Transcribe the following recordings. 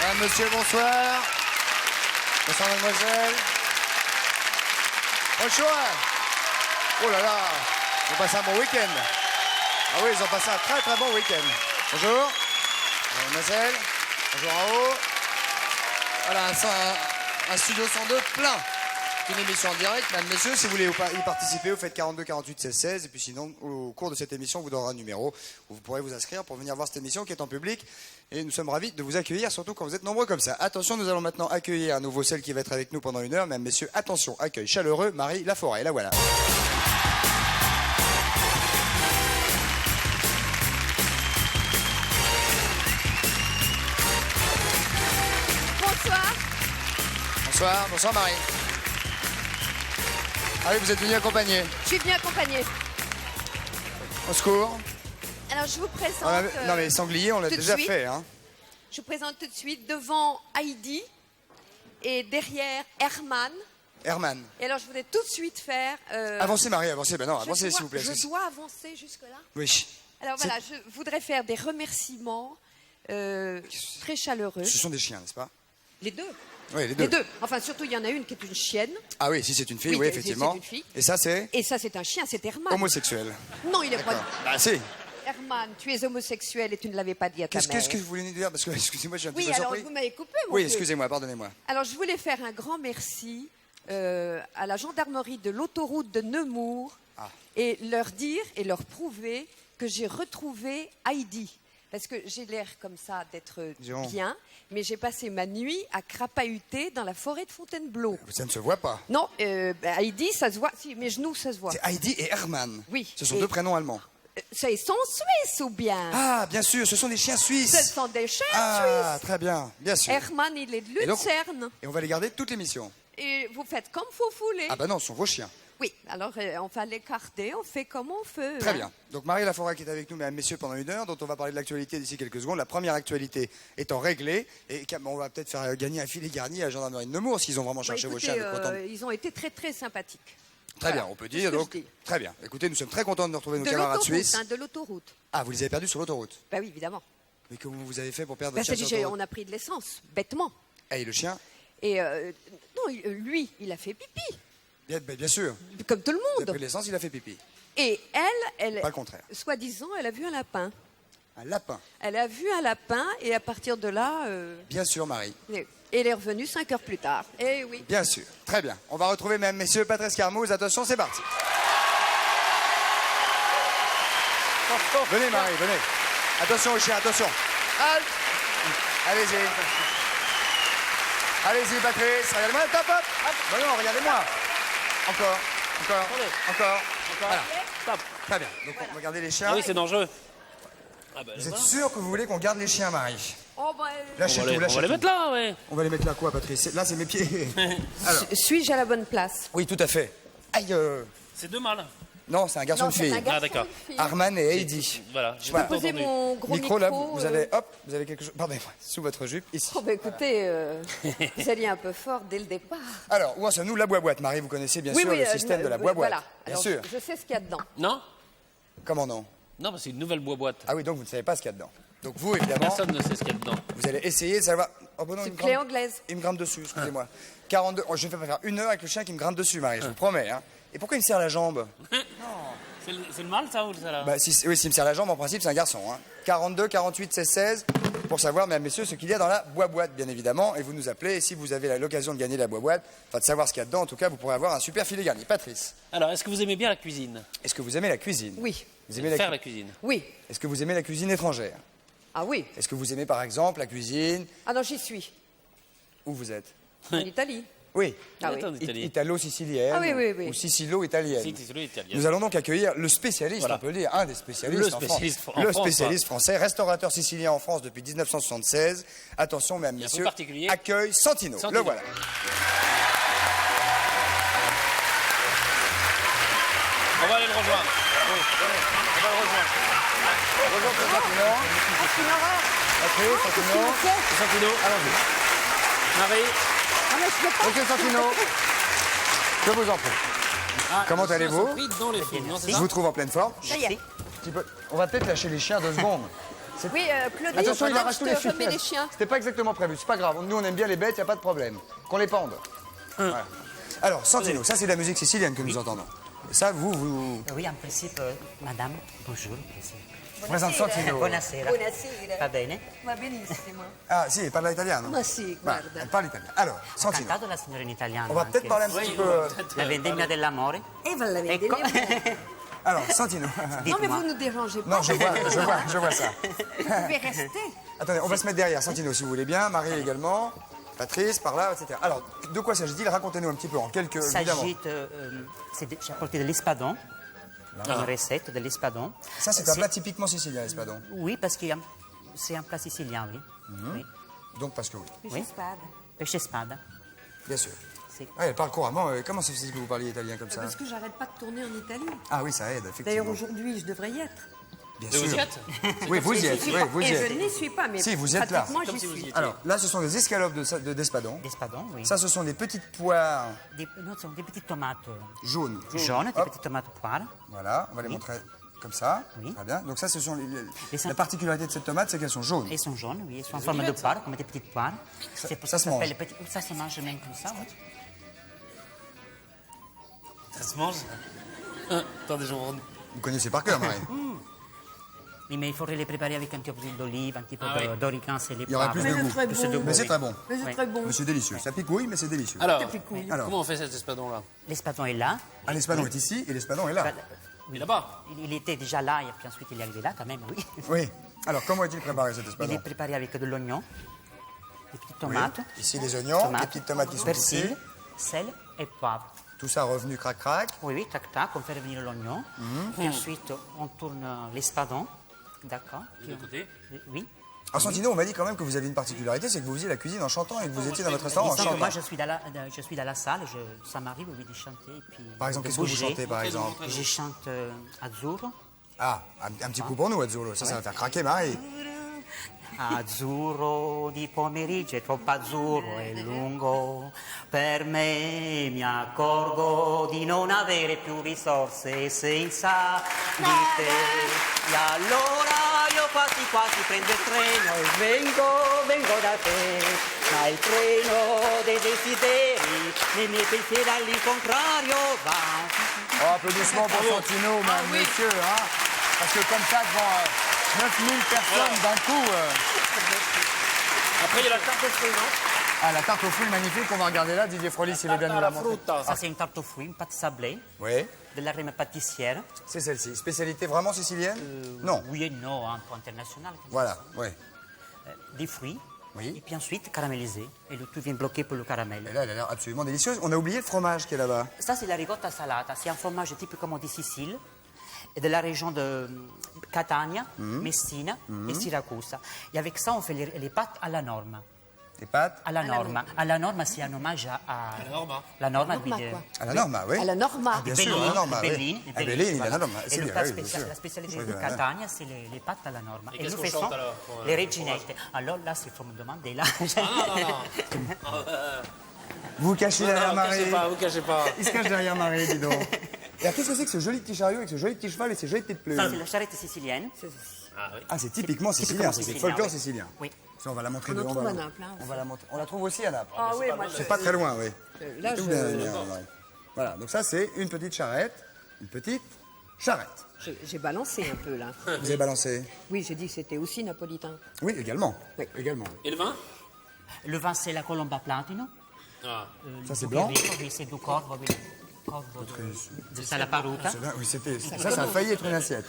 Madame, monsieur, bonsoir. Bonsoir, mademoiselle. Bonsoir. Oh là là, ils ont passé un bon week-end. Ah oui, ils ont passé un très très bon week-end. Bonjour. Bonjour, mademoiselle. Bonjour en haut. Voilà, un studio 102 plein. Une émission en direct, mesdames, messieurs, si vous voulez y participer, vous faites 42 48 16 16. Et puis sinon, au cours de cette émission, on vous donnera un numéro où vous pourrez vous inscrire pour venir voir cette émission qui est en public. Et nous sommes ravis de vous accueillir, surtout quand vous êtes nombreux comme ça. Attention, nous allons maintenant accueillir à nouveau celle qui va être avec nous pendant 1 heure. Mesdames, messieurs, attention, accueil chaleureux, Marie Laforêt. La voilà. Bonsoir, bonsoir Marie. Ah oui, vous êtes venue accompagner. Je suis venue accompagner. Au secours. Alors je vous présente... non mais sanglier, on l'a déjà fait. Hein. Je vous présente tout de suite devant Heidi et derrière Herman. Herman. Et alors je voudrais tout de suite faire... Avancez Marie, avancez. Ben non, avancez s'il vous plaît. Je dois avancer jusque-là. Oui. Alors voilà, je voudrais faire des remerciements très chaleureux. Ce sont des chiens, n'est-ce pas? Les deux. Oui, les deux. Les deux. Enfin, surtout, il y en a une qui est une chienne. Ah oui, si c'est une fille, oui, effectivement. C'est une fille. Et ça, c'est Et ça, c'est un chien, c'est Herman. homosexuel. Non, il est pas... Bah si. Herman, tu es homosexuel et tu ne l'avais pas dit à ta mère. Qu'est-ce que vous voulez nous dire? Parce que, excusez-moi, je suis un petit peu Oui, alors surpris. vous m'avez coupé, mon Oui, Dieu. excusez-moi, pardonnez-moi. Alors, je voulais faire un grand merci à la gendarmerie de l'autoroute de Nemours et leur dire et leur prouver que j'ai retrouvé Heidi. Parce que j'ai l'air comme ça d'être bien, mais j'ai passé ma nuit à crapahuter dans la forêt de Fontainebleau. Ça ne se voit pas. Non, Heidi, ça se voit. Si, mes genoux, ça se voit. C'est Heidi et Herman. Oui. Ce sont deux prénoms allemands. Ils sont suisses ou bien? Ah, bien sûr, ce sont des chiens suisses. Ce sont des chiens Ah, suisses. très bien, bien sûr. Herman, il est de Lucerne. Et on va les garder toute l'émission. Et vous faites comme vous voulez. Ah bah non, ce sont vos chiens. Oui, alors on va les garder, on fait comme on veut. Très bien. Donc Marie Laforêt qui est avec nous, mesdames, messieurs, pendant 1 heure, dont on va parler de l'actualité d'ici quelques secondes. La première actualité étant réglée. Et on va peut-être faire gagner un filet garni à la gendarmerie de Nemours, s'ils ont vraiment cherché vos chiens. Ils ont été très très sympathiques. Très Voilà, bien, on peut dire. Donc, très bien. Écoutez, nous sommes très contents de nous retrouver nos de camarades suisses. De l'autoroute. Ah, vous les avez perdus sur l'autoroute? Bah oui, évidemment. Mais comment vous avez fait pour perdre votre chien sur On l'autoroute? a pris de l'essence, bêtement. Et le chien? Et non, lui, il a fait pipi. Bien sûr. Comme tout le Il a monde. pris de l'essence, il a fait pipi. Et elle, Pas le contraire. soi-disant, elle a vu un lapin. Un lapin. Elle a vu un lapin et à partir de là... Bien sûr, Marie. Et elle est revenue 5 heures plus tard. Eh oui. Bien sûr. Très bien. On va retrouver, mesdames, messieurs, Patrice Carmouze. Attention, c'est parti. Venez, Marie, venez. Attention au chien, attention. Allez-y. Allez-y, Patrice. Regardez-moi. Top, hop. Bah non, regardez-moi. Encore. Voilà. Stop. Très bien. Donc, on va garder les chiens. Ah oui, c'est dangereux. Ah bah, Vous êtes sûr que vous voulez qu'on garde les chiens, Marie? Oh, bah, Lâchez tout, on va lâchez les tout. mettre là, ouais. On va les mettre là, quoi, Patrice? Là, c'est mes pieds. Alors. Suis-je à la bonne place? Oui, tout à fait. Aïe. C'est deux mâles. Non, c'est un garçon Non, de c'est fille. un garçon, Ah, d'accord. une fille. Arman et Heidi. Voilà, j'ai Voilà. pas Posez entendu. mon gros micro. Là, vous avez, hop, vous avez quelque chose, pardonnez-moi, sous votre jupe, ici. Oh, bah écoutez, vous alliez un peu fort dès le départ. Alors, où en sommes-nous? La boîte, Marie, vous connaissez bien sûr le système de la boîte. Voilà. Bien Alors, sûr. Je sais ce qu'il y a dedans. Non? Comment non? Non, parce que c'est une nouvelle boîte. Ah oui, donc vous ne savez pas ce qu'il y a dedans. Donc vous, évidemment, Personne ne sait ce qu'il y a dedans. vous allez essayer de savoir... Oh, bon, non, C'est il une me clé grimpe- anglaise. Il me grimpe dessus, excusez-moi. 42... Oh, je ne vais pas faire 1 heure avec le chien qui me grimpe dessus, Marie, je vous promets. Hein. Et pourquoi il me serre la jambe? C'est le mâle, ça, ou ça, là? Bah, oui, s'il me serre la jambe, en principe, c'est un garçon. Hein. 42, 48, 16, 16, pour savoir, mesdames, messieurs, ce qu'il y a dans la boîte, bien évidemment. Et vous nous appelez, et si vous avez l'occasion de gagner la boîte, enfin de savoir ce qu'il y a dedans, en tout cas, vous pourrez avoir un super filet garni. Patrice, Alors, est-ce que vous aimez bien la cuisine? est-ce que vous aimez la cuisine? Oui. Vous aimez Faire la cuisine. Oui. Est-ce que vous aimez la cuisine étrangère? Ah oui. Est-ce que vous aimez, par exemple, la cuisine... Ah non, j'y suis. Où vous êtes? En Italie. Oui. Ah oui. Attends, Italie. Italo-sicilienne. Ah oui, oui, oui. Ou sicilo-italienne. Si, c'est italien. Nous allons donc accueillir le spécialiste, Voilà. on peut le dire, un des spécialistes Le en spécialiste France. en Le France, spécialiste français, restaurateur sicilien en France depuis 1976. Attention, mesdames, un peu messieurs, particulier. accueille Santino. Santino. Le voilà. On va aller le rejoindre. Oui, on va le rejoindre. Bonjour, Santino. Ah, c'est une horreur. Patrice, Santino. C'est Santino. Allons-y. Marie. Ah, mais je peux pas. Monsieur Santino, je vous en prie. Ah, Comment les chiens allez-vous? sont pris dans les films, non, c'est Je ça? vous trouve en pleine forme. Ça y est. On va peut-être lâcher les chiens 2 secondes. Oui, Claudie, Attention, il je arrache tous les te remets chiens. les chiens. C'était pas exactement prévu, c'est pas grave. Nous, on aime bien les bêtes, il a pas de problème. Qu'on les pende. Voilà. Alors, Santino, ça c'est de la musique sicilienne que nous entendons. Et ça, vous... Oui, en principe, madame, bonjour. Je présente Santino. Buonasera. Buonasera. Va bene? Va benissimo. Ah, si, parla italiano. Ma sì, Bah, guarda. elle parle italien. Alors, Ho Santino, cantato la signora in italiano. on va peut-être anche. parler un petit peu... La vendemmia dell'amore. Et va la Ecco. Alors, Santino... Non, mais Dites-moi. vous ne dérangez pas. Non, je vois ça. Vous pouvez rester. Attendez, on va se mettre derrière, Santino, si vous voulez bien. Marie également. Patrice, par là, etc. Alors, de quoi s'agit-il? Racontez-nous un petit peu, en quelques... Il évidemment. s'agit, j'ai apporté de l'espadon, une recette de l'espadon. Ça, c'est un plat typiquement sicilien, l'espadon. Oui, parce que c'est un plat sicilien, oui. Oui. Donc, parce que oui, Oui. Pesce spada. bien sûr. C'est- Ouais, elle parle couramment. Comment ça se fait que vous parliez italien comme ça? Parce que j'arrête pas de tourner en Italie. Ah oui, ça aide, D'ailleurs, effectivement. aujourd'hui, je devrais y être. Bien Et vous sûr. y êtes? Oui, vous y êtes. Oui, vous y Et je êtes. n'y suis pas, mais Si, vous êtes là. pratiquement, Comme j'y si vous y suis. étiez. Alors, là, ce sont des escalopes d'espadon. L'espadon, oui. Ça, ce sont des petites poires Non, ce sont des petites tomates jaunes. jaunes, des Hop. petites tomates poires. Voilà, on va les montrer comme ça. Oui. Très bien. Donc ça, ce sont ça- la particularité de cette tomate, c'est qu'elles sont jaunes. Elles sont jaunes, oui, elles sont en forme de poire, comme des petites poires. C'est pour ça se mange. s'appelle les petits- Ça se mange même comme ça, oui. Ça se mange? Attendez, je vous rends... Vous connaissez par cœur, Marie. Oui, mais il faudrait les préparer avec un petit peu d'huile d'olive, un petit peu Ah oui. d'origan et les Il y aura plus poivres. de Mais goût. c'est très Plus de bon. goût, Mais c'est oui. très bon. Mais c'est Oui. très bon. Mais c'est délicieux. Ça picouille, mais c'est délicieux. Alors, Alors. comment on fait cet espadon-là? L'espadon est là. Ah, l'espadon est ici et l'espadon est là. Il est là-bas. Il était déjà là et puis ensuite il est arrivé là quand même, oui. Oui. Alors, comment est-il préparé cet Il espadon? est préparé avec de l'oignon, des petites tomates, Ici, les oignons, les petites tomates qui sont ici. persil, sel et poivre. Tout ça revenu crac-crac. Oui, oui, tac, tac, on fait revenir l'oignon. Puis ensuite, on tourne l'espadon. D'accord. De l'autre côté. Oui. Alors, Santino, on m'a dit quand même que vous aviez une particularité, c'est que vous faisiez la cuisine en chantant et que vous étiez dans votre restaurant en Disons que chantant. moi, je suis dans la salle, ça m'arrive oui, de chanter. Et puis Par exemple, de qu'est-ce que vous bouger. chantez, par exemple? Je chante Azzurro. Ah, un petit coup pour nous, Azzurro. Ça va faire craquer Marie. Azzurro di pomeriggio è troppo azzurro e lungo per me, mi accorgo di non avere più risorse senza di te e allora io quasi prendo il treno e vengo da te, ma il treno dei desideri nei miei pensieri all'incontrario va. Oh, applaudissements pour Santino, mesdames, messieurs. Hein, parce que comme ça, devant 9000 personnes d'un coup... Après, il y a la tarte aux fruits, non? Ah, la tarte aux fruits magnifique, on va regarder là. Didier Froli, s'il veut bien nous la montrer. Ça c'est une tarte aux fruits, une pâte sablée Oui, de la crème pâtissière. c'est celle-ci. Spécialité vraiment sicilienne? Non. Oui et non, un peu international. Voilà, oui. Des fruits. Oui. Et puis ensuite caramélisé. Et le tout vient bloqué pour le caramel. Et là, elle a l'air absolument délicieuse. On a oublié le fromage qui est là-bas. Ça, c'est la ricotta salata. C'est un fromage typiquement de Sicile et de la région de Catania, Messina et Siracusa. Et avec ça, on fait les pâtes à la norma. Des pâtes? À la norma. À la norma, c'est un hommage à... La norma. La norma, Norma, de- quoi. À la norma, oui. À la norma. Ah, bien sûr, à la norma, oui. Bellini, À Bellini, il y a voilà. la norma. Et C'est le bien, plat oui, bien sûr. la spécialité Oui, de voilà. Catania, c'est les pâtes à la norma. Et Et qu'est-ce nous qu'on faisons chante, alors, pour les le reginette. Alors là, c'est faut me demander là. Non. Vous vous cachez derrière Vous Marie. cachez pas, vous cachez pas. Il se cache derrière Marie, dis donc. Et alors, qu'est-ce que c'est que ce joli petit chariot avec ce joli petit cheval et ces jolies petites Ça, c'est plumes? la charrette sicilienne. Ah oui. Ah, c'est typiquement sicilien, c'est sicilien, folklore oui. sicilien. Oui. Ça, on va la montrer On en de trouve à Naples, hein, On va la montrer. On la trouve aussi à Naples. Ah oui, moi, C'est pas très loin, oui. là, Tout je- bien, bien, ouais. Voilà, donc ça, c'est une petite charrette. Une petite charrette. j'ai balancé un peu, là. Vous avez balancé? Oui, j'ai dit que c'était aussi napolitain. Oui, également. Oui. Également. Et le vin? Le vin, c'est la colomba platino. Ah. Ça, c'est blanc? Oui, c'est du corvo, oui. Corvo de Salaparuta. C'est bien, oui, c'était. Ça a failli être une assiette.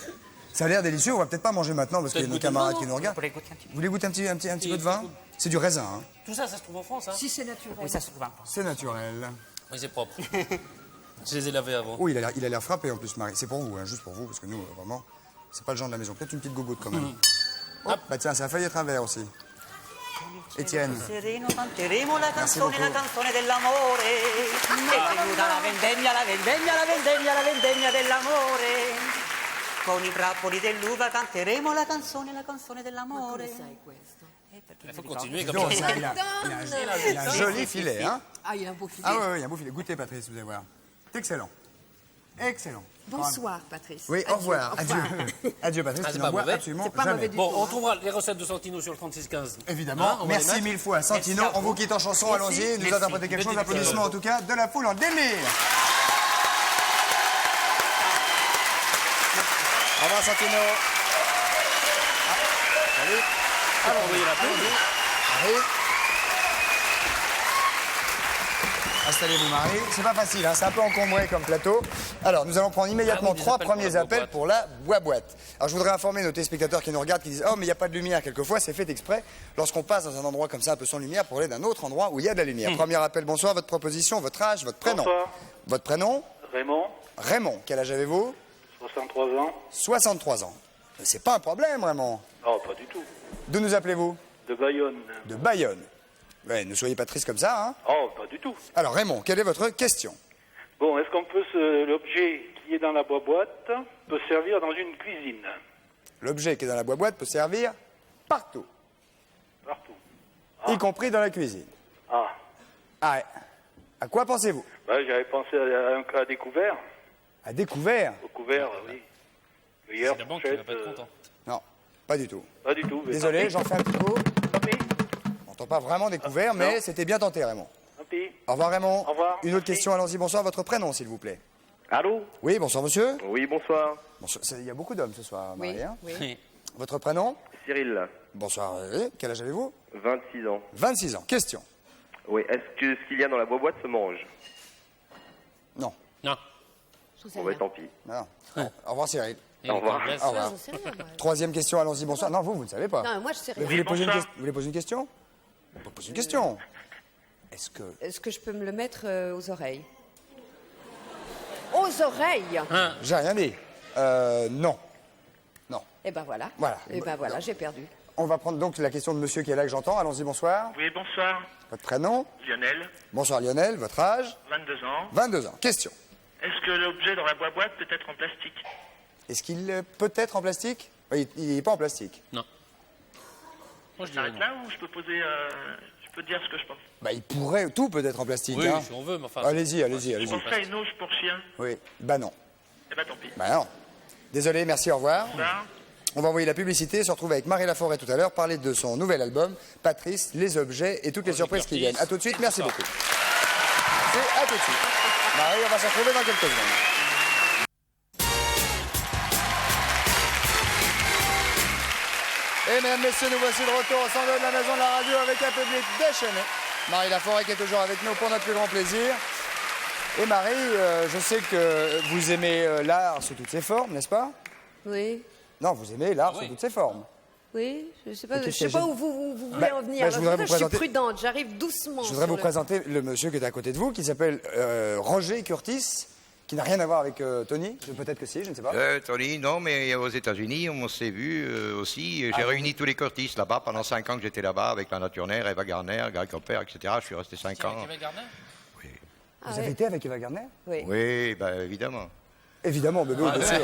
Ça a l'air délicieux. On va peut-être pas manger maintenant parce qu'il y a nos camarades qui nous Vous regardent. pourrez goûter un petit Vous voulez goûter un petit peu de vin? C'est du raisin, hein. Tout ça, ça se trouve en France, hein? Si c'est naturel. Oui, ça se trouve en France. C'est naturel. Oui, c'est propre. Je les ai lavés avant. Oh, il a l'air frappé en plus, Marie. C'est pour vous, hein, juste pour vous, parce que nous, vraiment, c'est pas le genre de la maison. Peut-être une petite gogoute quand même. Hop, bah tiens, ça a failli être un verre aussi. Étienne. Sereno canteremo la Merci canzone, la beaucoup. canzone dell'amore. È venuta la vendemmia, la vendemmia, la vendemmia, la vendemmia dell'amore. Con i grappoli dell'uva canteremo la canzone dell'amore. Sai questo. Il faut continuer Dis comme donc, ça. il a un joli filet, hein. Ah, il a un beau filet. Ah ouais, ouais, il y a un beau filet. Goûtez, Patrice, vous allez voir. C'est excellent. Excellent. Bonsoir, Patrice. Oui, au revoir. Adieu. Adieu, Patrice. Ah, Tu c'est n'en pas bois mauvais. absolument C'est pas jamais. mauvais du Bon, tout. on trouvera les recettes de Santino sur le 3615. Évidemment. Hein, on va les Merci mettre. 1000 fois. Santino, Merci à on vous vous. quitte en chanson. Merci. Allons-y. Nous Merci. interpréter quelque chose. Petite Applaudissements en tout cas de la foule en délire. Au revoir, Santino. Salut. Alors, envoyez la pause. Marie. Installez-vous, Marie. C'est pas facile, hein, c'est un peu encombré comme plateau. Alors, nous allons prendre immédiatement Ah oui, des 3 appels pour premiers la appels boîte. pour la boîte. Alors, je voudrais informer nos téléspectateurs qui nous regardent, qui disent « Oh, mais il n'y a pas de lumière. » Quelquefois, c'est fait exprès lorsqu'on passe dans un endroit comme ça, un peu sans lumière, pour aller d'un autre endroit où il y a de la lumière. Premier appel, bonsoir, votre proposition, votre âge, votre prénom. Bonsoir. Votre prénom? Raymond, Raymond. Quel âge avez-vous? 63 ans. 63 ans. Mais c'est pas un problème, Raymond. Oh, pas du tout. D'où nous appelez-vous? De Bayonne. De Bayonne. Ouais, ne soyez pas triste comme ça, hein. Oh, pas du tout. Alors, Raymond, quelle est votre question? Bon, est-ce qu'on peut l'objet qui est dans la boîte peut servir dans une cuisine? L'objet qui est dans la boîte peut servir partout, Partout. y compris dans la cuisine. Ah. Ah, à quoi pensez-vous? Ben, j'avais pensé à un cas découvert. À découvert? Au couvert, oui. Hier, C'est la banque qui va pas être content. Non, pas du tout. Pas du tout. mais Désolé, tant j'en fais un petit coup. pis. Tant pis. On n'entend pas vraiment découvert, mais non. c'était bien tenté, Raymond. Tant pis. Au revoir, Raymond. Au revoir, Une autre merci. question, allons-y. Bonsoir, votre prénom, s'il vous plaît. Allô? Oui, bonsoir, monsieur. Oui, bonsoir. Bonsoir. Il y a beaucoup d'hommes ce soir, Oui, Marie. Hein. oui. Votre prénom? Cyril, Bonsoir. Oui. Quel âge avez-vous? 26 ans. 26 ans. Question. Oui, est-ce que ce qu'il y a dans la boîte se mange? Non. Non. J'en sais Bon, bah, rien. tant pis. Non. Au revoir, Cyril. Et Au revoir. on laisse, Au revoir. J'en sais rien, moi. Troisième question, allons-y. Bonsoir. Non, vous ne savez pas. Non, moi, je sais Vous rien. voulez poser bonsoir. vous voulez poser une question? Vous poser une question. Est-ce que... Est-ce que je peux me le mettre aux oreilles? Aux oreilles? J'ai rien dit. Non. Non. Eh ben voilà. Voilà. Eh ben voilà, j'ai perdu. On va prendre donc la question de monsieur qui est là que j'entends. Allons-y, bonsoir. Oui, bonsoir. Votre prénom? Lionel, Bonsoir Lionel, votre âge? 22 ans. 22 ans. Question. Est-ce que l'objet dans la boîte peut être en plastique? Est-ce qu'il peut être en plastique? Il n'est pas en plastique. Non. Moi, je dirais non. là où je peux poser... je peux dire ce que je pense. Bah, il pourrait, tout peut être en plastique. Oui, hein. si on veut, mais enfin. Allez-y, allez-y, allez-y. à une hausse pour chien. Oui. Bah non. Eh ben tant pis. Bah non. Désolé, merci, au revoir. Là, On va envoyer la publicité, se retrouver avec Marie Laforêt tout à l'heure, parler de son nouvel album, Patrice, les objets et toutes les surprises qui viennent. A tout de suite, merci beaucoup. C'est à tout de suite. Marie, on va se retrouver dans quelques secondes. Et mesdames, messieurs, nous voici de retour au centre de la maison de la radio avec un public déchaîné. Marie Laforêt qui est toujours avec nous pour notre plus grand plaisir. Et Marie, je sais que vous aimez l'art sous toutes ses formes, n'est-ce pas? Oui, Non, vous aimez l'art oui. sous toutes ses formes. oui, je sais pas, qu'est-ce je sais qu'il y pas a- où vous voulez Bah, en venir. bah, je voudrais Alors, vous je suis présenter- prudente, j'arrive doucement. Je voudrais sur vous le- présenter le monsieur qui est à côté de vous, qui s'appelle Roger Curtis, qui n'a rien à voir avec Tony. Peut-être que si, je ne sais pas. Tony, non, mais aux États-Unis, on s'est vu aussi. J'ai réuni tous les Curtis là-bas pendant 5 ans que j'étais là-bas avec la Naturner, Eva Garner, Gary Cooper, etc. Je suis resté 5 ans. Avec Gardner Ah, Vous avez ouais. été avec Eva Gardner? Oui. Oui, bah, évidemment. Évidemment, bébé, bien sûr.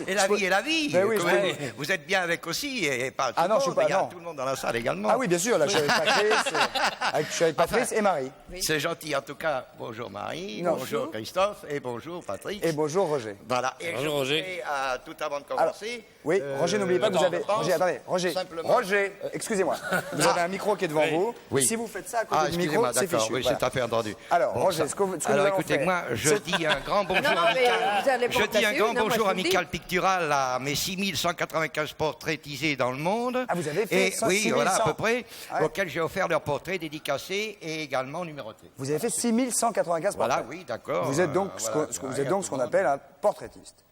Et la vie est la vie. Ben oui, Quand je même, peux- vous êtes bien avec aussi, et pas tout Ah le non, monde. je suis pas- Il y a non. tout le monde dans la salle également. Ah oui, bien sûr, là, je suis avec Patrice, je suis avec Patrice et Marie. C'est gentil en tout cas. Bonjour Marie, Non. bonjour Christophe et bonjour Patrick. Et bonjour Roger. Voilà. Et Bonjour, je Roger. voudrais, tout avant de Alors, commencer. oui, Roger, n'oubliez pas que vous attends, avez... je pense Roger, attendez, Roger, simplement- Roger, excusez-moi. Vous avez un micro qui est devant vous. Oui. Si vous faites ça à côté Ah, du micro, excusez-moi, c'est d'accord, fichu. oui, Voilà. c'est à fait entendu. Alors, Roger, ça- ce que nous alors allons écoutez, faire, moi, je c'est- dis un grand bonjour Non, non, mais vous allez pas je en dis un placer grand une, hein, moi, je bonjour vous le dis. amical pictural à mes 6195 portraitisés dans le monde. Ah, vous avez fait Et 100, oui, 6100. voilà, à peu près, Ouais. auxquels j'ai offert leurs portraits dédicacés et également numérotés. Vous avez fait 6195 Voilà, portraits. oui, d'accord. Vous êtes donc voilà, vous êtes donc ce qu'on appelle un portraitiste.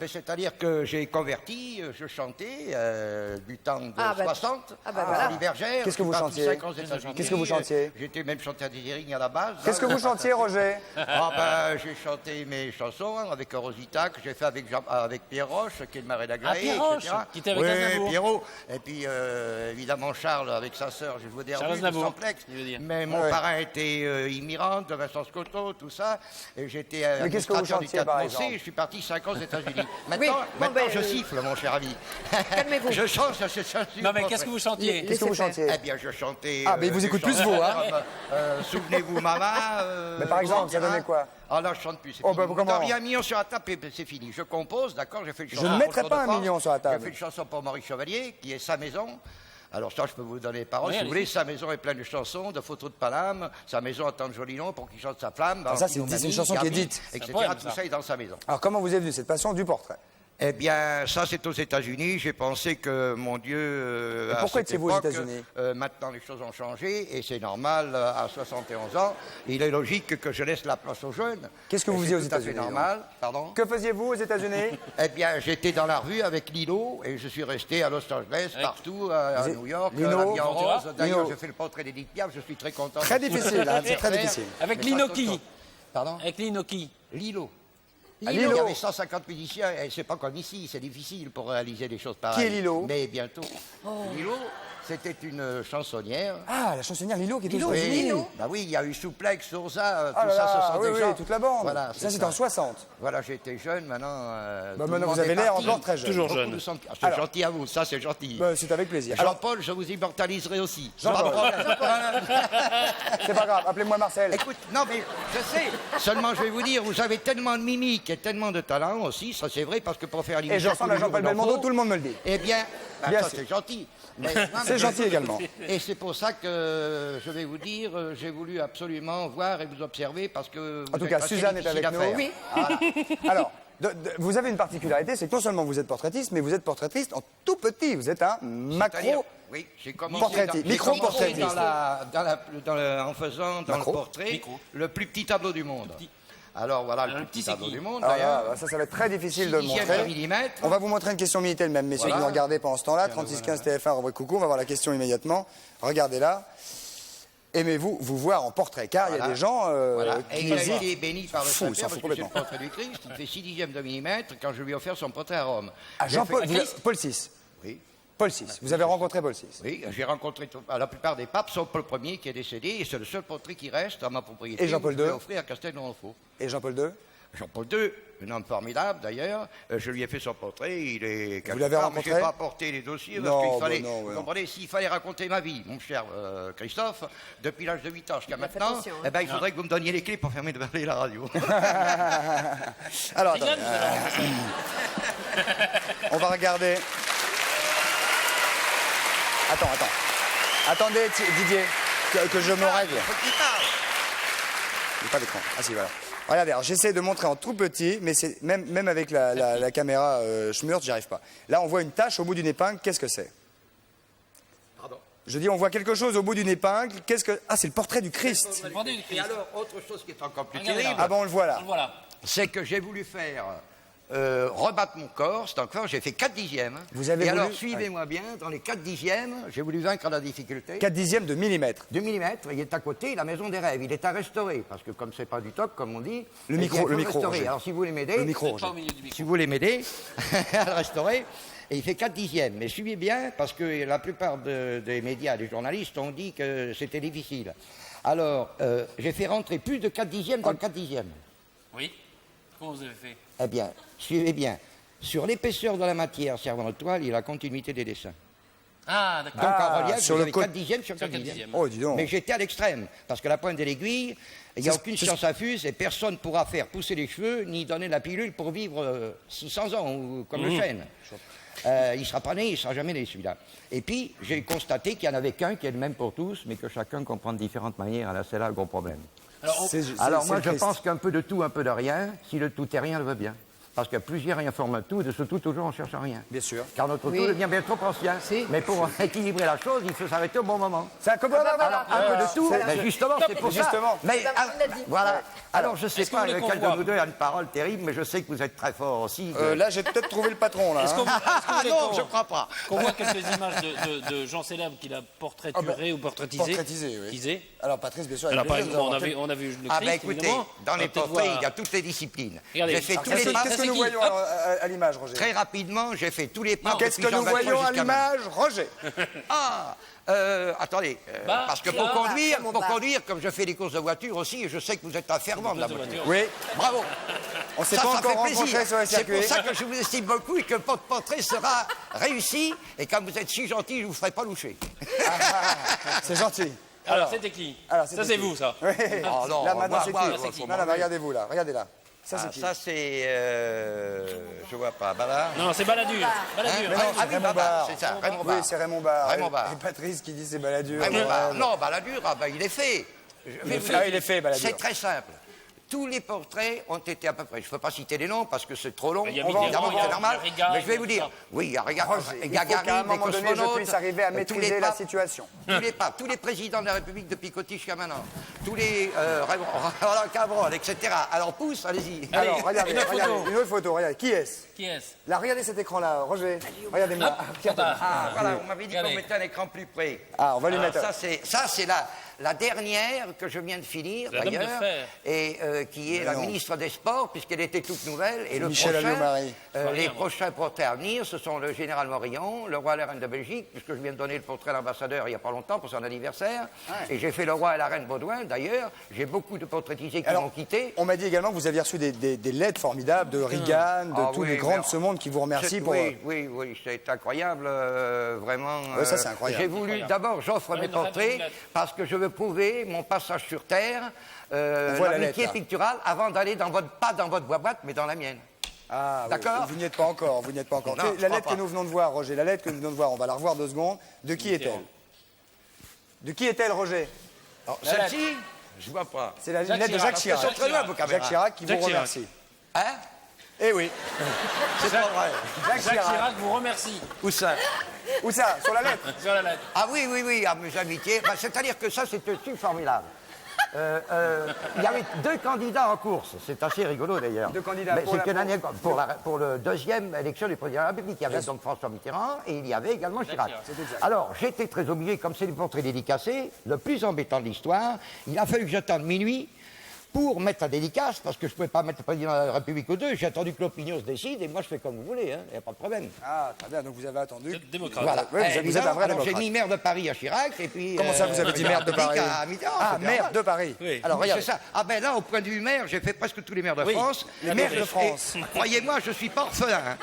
C'est-à-dire que j'ai converti, je chantais du temps de Ah, bah, 60 ah, bah, à voilà. Folies Bergère. Qu'est-ce que vous Je suis parti chantiez 5 ans aux États-Unis. Qu'est-ce que vous chantiez J'étais même chanteur des Hearings à la base. Qu'est-ce que vous chantiez, Roger? Ah ben, j'ai chanté mes chansons avec Rosita, que j'ai fait avec Pierre Roche, qui est le marais d'Aglaé, Pierre Roche, etc. qui était avec oui, Aznavour. Pierrot. Et puis, évidemment, Charles, avec sa sœur, je vous dire, Charles de Aznavour, Samplex. il veut dire. Mais mon Ouais. parrain était immigrant, de Vincent Scotto, tout ça. Et j'étais Mais qu'est-ce que vous administrateur du chantiez, par Théâtre Moncey. exemple Je suis parti 5 ans aux États-Unis. Maintenant, je siffle, mon cher ami. Calmez-vous. Je change. Non, mais qu'est-ce que vous chantiez? Qu'est-ce que vous chantiez? Eh bien, je chantais. Ah, mais il vous écoute plus vous, hein. Souvenez-vous, maman. Mais par exemple, ça donnait quoi? Ah là, je chante plus. C'est Oh, fini. bah, comment? Vous m'avez un million sur la table et c'est fini. Je compose, d'accord. J'ai fait une chanson. Je ne mettrai pour pas le un Tour de million France. sur la table. J'ai fait une chanson pour Maurice Chevalier, qui est Sa Maison. Alors ça, je peux vous donner les paroles. Oui, Si vous allez-y. voulez, Sa Maison est pleine de chansons, de photos de Paname. Sa maison a tant de jolis noms pour qu'il chante sa flamme. Alors ça, c'est une chanson qui est dite. Etc. poème, Tout ça. ça est dans Sa Maison. Alors, comment vous est venue cette passion du portrait? Eh bien, ça, c'est aux États-Unis. J'ai pensé que, mon Dieu. Et à pourquoi cette étiez-vous aux époque, États-Unis maintenant, les choses ont changé et c'est normal, à 71 ans. Il est logique que je laisse la place aux jeunes. Qu'est-ce que Et vous c'est faisiez aux tout à fait États-Unis, normal. Pardon. Que faisiez-vous aux États-Unis? Eh bien, j'étais dans la rue avec Lilo et je suis resté à Los Angeles, partout, à Vous New York, Lino, à la Vie en comment tu vas Rose. D'ailleurs, Lino. j'ai fait le portrait d'Edith Piaf, je suis très content. Très de ce difficile, hein, c'est très faire. difficile. Avec Mais Lino pas qui? autre chose. Pardon. Avec Linoki. Lilo. Lilo. Il y avait 150 musiciens, et c'est pas comme ici, c'est difficile pour réaliser des choses pareilles. Qui est Lilo? Mais bientôt. Lilo, c'était une chansonnière. Ah, la chansonnière Lilo qui est aux Oui, États-Unis. bah oui, il y a eu Souplex, Sourza, Ah tout là ça, ce là, sont oui, des oui, gens. toute la bande. Voilà, Ça, c'est en 60. Voilà, j'étais jeune, maintenant. Bah, tout le maintenant, monde vous avez est l'air parti. encore très jeune. Toujours Beaucoup jeune. nous sommes- Ah, c'est Alors. gentil à vous, ça c'est gentil. Bah, c'est avec plaisir. Alors, Jean-Paul, je vous immortaliserai aussi. Jean-Paul. Pas de problème. c'est pas grave, appelez-moi Marcel. Écoute, non mais je sais, seulement je vais vous dire, vous avez tellement de mimique et tellement de talent aussi, ça c'est vrai, parce que pour faire Et je l'émission ressemble tous à les jours, Jean-Paul il en Belmondo, faut. tout le monde me le dit. Eh bien, bah, Bien ça sûr. c'est gentil. Mais- non, mais- C'est gentil également. Et c'est pour ça que je vais vous dire, j'ai voulu absolument voir et vous observer parce que. En tout cas, Suzanne est avec nous. Oui. Alors, vous avez une particularité, c'est que non seulement vous êtes portraitiste, mais vous êtes portraitiste en tout petit. Vous êtes un macro. Oui, j'ai commencé, Portraitiste, j'ai commencé micro-portraitiste. en faisant dans Macro. le portrait Micro. le plus petit tableau du monde. Alors voilà le plus petit c'est tableau qui du monde Ah, d'ailleurs. là, ça va être très difficile de le 6/10 montrer. de millimètre. On va vous montrer une question Minitel, même messieurs Voilà. qui nous regardez pendant ce temps-là. 3615 TF1, rubrique coucou, on va voir la question immédiatement. Regardez-là. Aimez-vous vous voir en portrait? Car il y a Voilà. des gens Voilà. Et qui il a hésitent. été béni par le Fou, il Saint-Père s'en parce fout que c'est le complètement. portrait du Christ. Il fait 6/10 de millimètre quand je lui ai offert son portrait à Rome. Ah, J'ai Jean-Paul, fait- Paul VI. Oui. Paul VI. Vous avez rencontré Paul VI. Oui, j'ai rencontré la plupart des papes, sauf Paul Ier qui est décédé, et c'est le seul portrait qui reste dans ma propriété. Et Jean-Paul que je vais II? offrir à Castelnau-en-Faux. Et Jean-Paul II? Jean-Paul II, un homme formidable d'ailleurs. Je lui ai fait son portrait. Il est quelque l'avez part, rencontré? mais je n'ai pas apporté les dossiers Non, parce qu'il fallait. bah non, ouais, vous non. comprenez, s'il fallait raconter ma vie, mon cher Christophe, depuis l'âge de 8 ans jusqu'à Faites maintenant, attention, hein. eh ben, il faudrait que vous me donniez les clés pour fermer la radio. Alors, attendez, on va regarder. Attends. Attendez, Didier, que je me règle. Faut qu'il parle. Il n'y a pas d'écran. Ah si, voilà. Regardez, alors j'essaie de montrer en tout petit, mais c'est même avec la caméra Schmurz, j'y arrive pas. Là, on voit une tache au bout d'une épingle. Qu'est-ce que c'est? Pardon. Je dis, on voit quelque chose au bout d'une épingle. Qu'est-ce que... Ah, c'est le portrait du Christ. Le portrait du Et Christ. alors, autre chose qui est encore plus Regardez terrible, là. Ah bon, on le voit là. Voilà. c'est que j'ai voulu faire rebattre mon corps, c'est encore, j'ai fait 4/10. Vous avez Et voulu- alors, suivez-moi bien, dans les 4/10, j'ai voulu vaincre la difficulté. 4/10 de millimètre. 2 millimètres, il est à côté, la maison des rêves. Il est à restaurer, parce que comme c'est pas du top, comme on dit, Le eh micro, bien, il faut le micro, restaurer. Roger. Alors si vous voulez m'aider, Le micro, Pas au Roger. milieu du micro. si vous voulez m'aider à le restaurer, et il fait 4/10. Mais suivez bien, parce que la plupart des médias, des journalistes ont dit que c'était difficile. Alors, j'ai fait rentrer plus de 4/10 dans le 4/10. Oui. Comment vous avez fait? Eh bien, suivez bien. Sur l'épaisseur de la matière servant de toile, il y a la continuité des dessins. Ah, d'accord. Donc Ah, en relief, sur vous le avez côté- 4/10 sur Sur 4/10. 4/10. Oh, dis donc. Mais j'étais à l'extrême, parce que la pointe de l'aiguille, il n'y a C'est- aucune c'est- science infuse et personne ne pourra faire pousser les cheveux ni donner la pilule pour vivre 600 ans, ou comme le chêne. Il ne sera pas né, il ne sera jamais né celui-là. Et puis, j'ai constaté qu'il n'y en avait qu'un qui est le même pour tous, mais que chacun comprend de différentes manières. Là, c'est là le gros problème. Alors moi, je pense qu'un peu de tout, un peu de rien, si le tout est rien, le veut bien. Parce que plusieurs rien forment un tout, et de ce tout, toujours, on cherche à rien. Bien sûr. Car notre Oui. tout devient bien trop ancien. Si. Mais pour équilibrer la chose, il faut s'arrêter au bon moment. Ça comment Alors, un peu de tout, ben, justement, c'est pour ça. Justement. Mais, Il l'a dit. voilà. Alors, je ne sais Est-ce que pas, vous voulez qu'on lequel de voit nous deux a une parole terrible, mais je sais que vous êtes très fort aussi. Là, j'ai peut-être trouvé le patron, là. Est-ce hein. qu'on Ah non, je ne crois pas. qu'on voit quelques images de gens célèbres qu'il a portraiturés ou portraitisés? Portraitisés, oui. Tisés. Alors, Patrice, bien sûr, Alors, avec par plaisir, exemple, nous avons on a vu le Ah Christ, ben écoutez, évidemment. dans On les va peut-être portraits, voir- il y a toutes les disciplines. Regardez. J'ai fait Alors, tous ça, les c'est- pas. Qu'est-ce que c'est nous qui? voyons Hop. à l'image, Roger? Très rapidement, j'ai fait tous les pas. Qu'est-ce depuis que nous Jean-Baptiste voyons à jusqu'à l'image, Roger? Ah, attendez, Bah, parce que là, mon bar. pour conduire, comme je fais des courses de voiture aussi, et je sais que vous êtes un fervent de la Courses de voiture. Oui. Bravo. On s'est Ça, pas ça encore fait rencontrés plaisir. sur le C'est circuit. pour ça que je vous estime beaucoup et que votre portrait sera réussi. Et comme vous êtes si gentil, je vous ferai pas loucher. C'est gentil. Alors, c'était qui? Alors, Ça, c'était c'est qui? vous, ça. Oui. Oh, non, Là, maintenant, moi, c'est moi, qui? moi, c'est qui Non, non, mais regardez-vous là. Regardez là. Ça, c'est qui? Ça, c'est... je vois pas. Ballard. Non, c'est Balladur. Balladur. Mais non, c'est Ah oui, Raymond Babar, Barre. c'est ça, Raymond Oui, Barre. c'est Raymond Barre. Raymond Barre. Et Patrice qui dit c'est Balladur. Raymond Ouais. Barre. Non, Balladur, ah, il est fait. Je vais vous dire, il est fait, Balladur. c'est très simple. Tous les portraits ont été à peu près. Je ne peux pas citer les noms parce que c'est trop long. Il y a On va Mitterrand, évidemment, il y a c'est normal. Reagan, Mais je vais vous tout dire. ça. Oui, il y a Reagan, Il faut Gagarine, qu'à un des moment donné, je cosmonautes, puisse arriver à tous les maîtriser la papes, situation. Tous les papes, tous les présidents de la République depuis Coty jusqu'à maintenant. Tous les Roland Cabrol, etc. Alors pousse, allez-y. Allez, Alors, regardez, une autre regardez, photo. une autre photo. Regardez, qui est-ce? Qui est-ce? Là, regardez cet écran-là, Roger. Regardez-moi. Hop, Regardez. Ah, voilà, on m'avait dit qu'on Regardez. mettait un écran plus près. Ah, on va lui Alors, mettre. ça, c'est la dernière que je viens de finir, La dame de d'ailleurs, fer. et qui est Mais la non. ministre des Sports, puisqu'elle était toute nouvelle. Et le Michel prochain, Alliot-Marie. les prochains portraits à venir, ce sont le général Morillon, le roi et la reine de Belgique, puisque je viens de donner le portrait à l'ambassadeur il n'y a pas longtemps pour son anniversaire. Et j'ai fait le roi et la reine Baudouin, d'ailleurs. J'ai beaucoup de portraitisés qui Alors, m'ont quitté. on m'a dit également que vous aviez reçu des lettres formidables de Reagan, de Ah tous oui, les grands mais de ce monde qui vous remercient pour. Oui, c'est incroyable, vraiment. Ouais, ça, c'est incroyable. J'ai voulu, d'abord, j'offre Ouais, mes une reine portraits de lettres. parce que je veux prouver mon passage sur Terre, voit la l'amitié lettre, là. picturale, avant d'aller pas dans votre boîte, mais dans la mienne. Ah, oui. D'accord. Vous n'y êtes pas encore, vous n'y êtes pas encore. Non, je La crois lettre pas. que nous venons de voir, Roger, la lettre que nous venons de voir, on va la revoir 2 secondes. De qui est-elle? De qui est-elle, Roger? Alors, celle-ci, je vois pas. C'est la Jacques lettre de Chirac. Jacques Chirac. Elles sont très loin, vos caméras. Jacques Chirac qui Jacques vous Chirac. remercie. Hein? Eh oui, C'est pas vrai. Jacques Jacques Chirac. Chirac vous remercie Où ça? Où ça? Sur la lettre? sur la lettre. Ah oui, à mes amitiés. Bah, c'est-à-dire que ça, c'est un truc formidable. Il y avait 2 candidats en course. C'est assez rigolo d'ailleurs. 2 candidats Mais pour c'est la- que l'année- pour le deuxième élection du président de la République. Il y avait donc François Mitterrand et il y avait également Chirac. Chirac. Alors, j'étais très obligé, comme c'est des portraits dédicacés, le plus embêtant de l'histoire, il a fallu que j'attende minuit pour mettre la dédicace, parce que je ne pouvais pas mettre le président de la République aux 2. J'ai attendu que l'opinion se décide et moi je fais comme vous voulez, il n'y a pas de problème. Ah, très bien, donc vous avez attendu. Vous êtes démocrate. Voilà. Ouais, vous êtes un vrai Alors, j'ai démocrate. mis maire de Paris à Chirac et puis. Comment ça, vous avez dit maire de Paris? À Mitterrand, Ah, c'est maire normal. de Paris. Oui. Alors, Oui, regardez. c'est ça. Ah ben là, au point de vue maire, j'ai fait presque tous les maires de Oui. France. Les maires de France. Et, croyez-moi, je suis pas orphelin.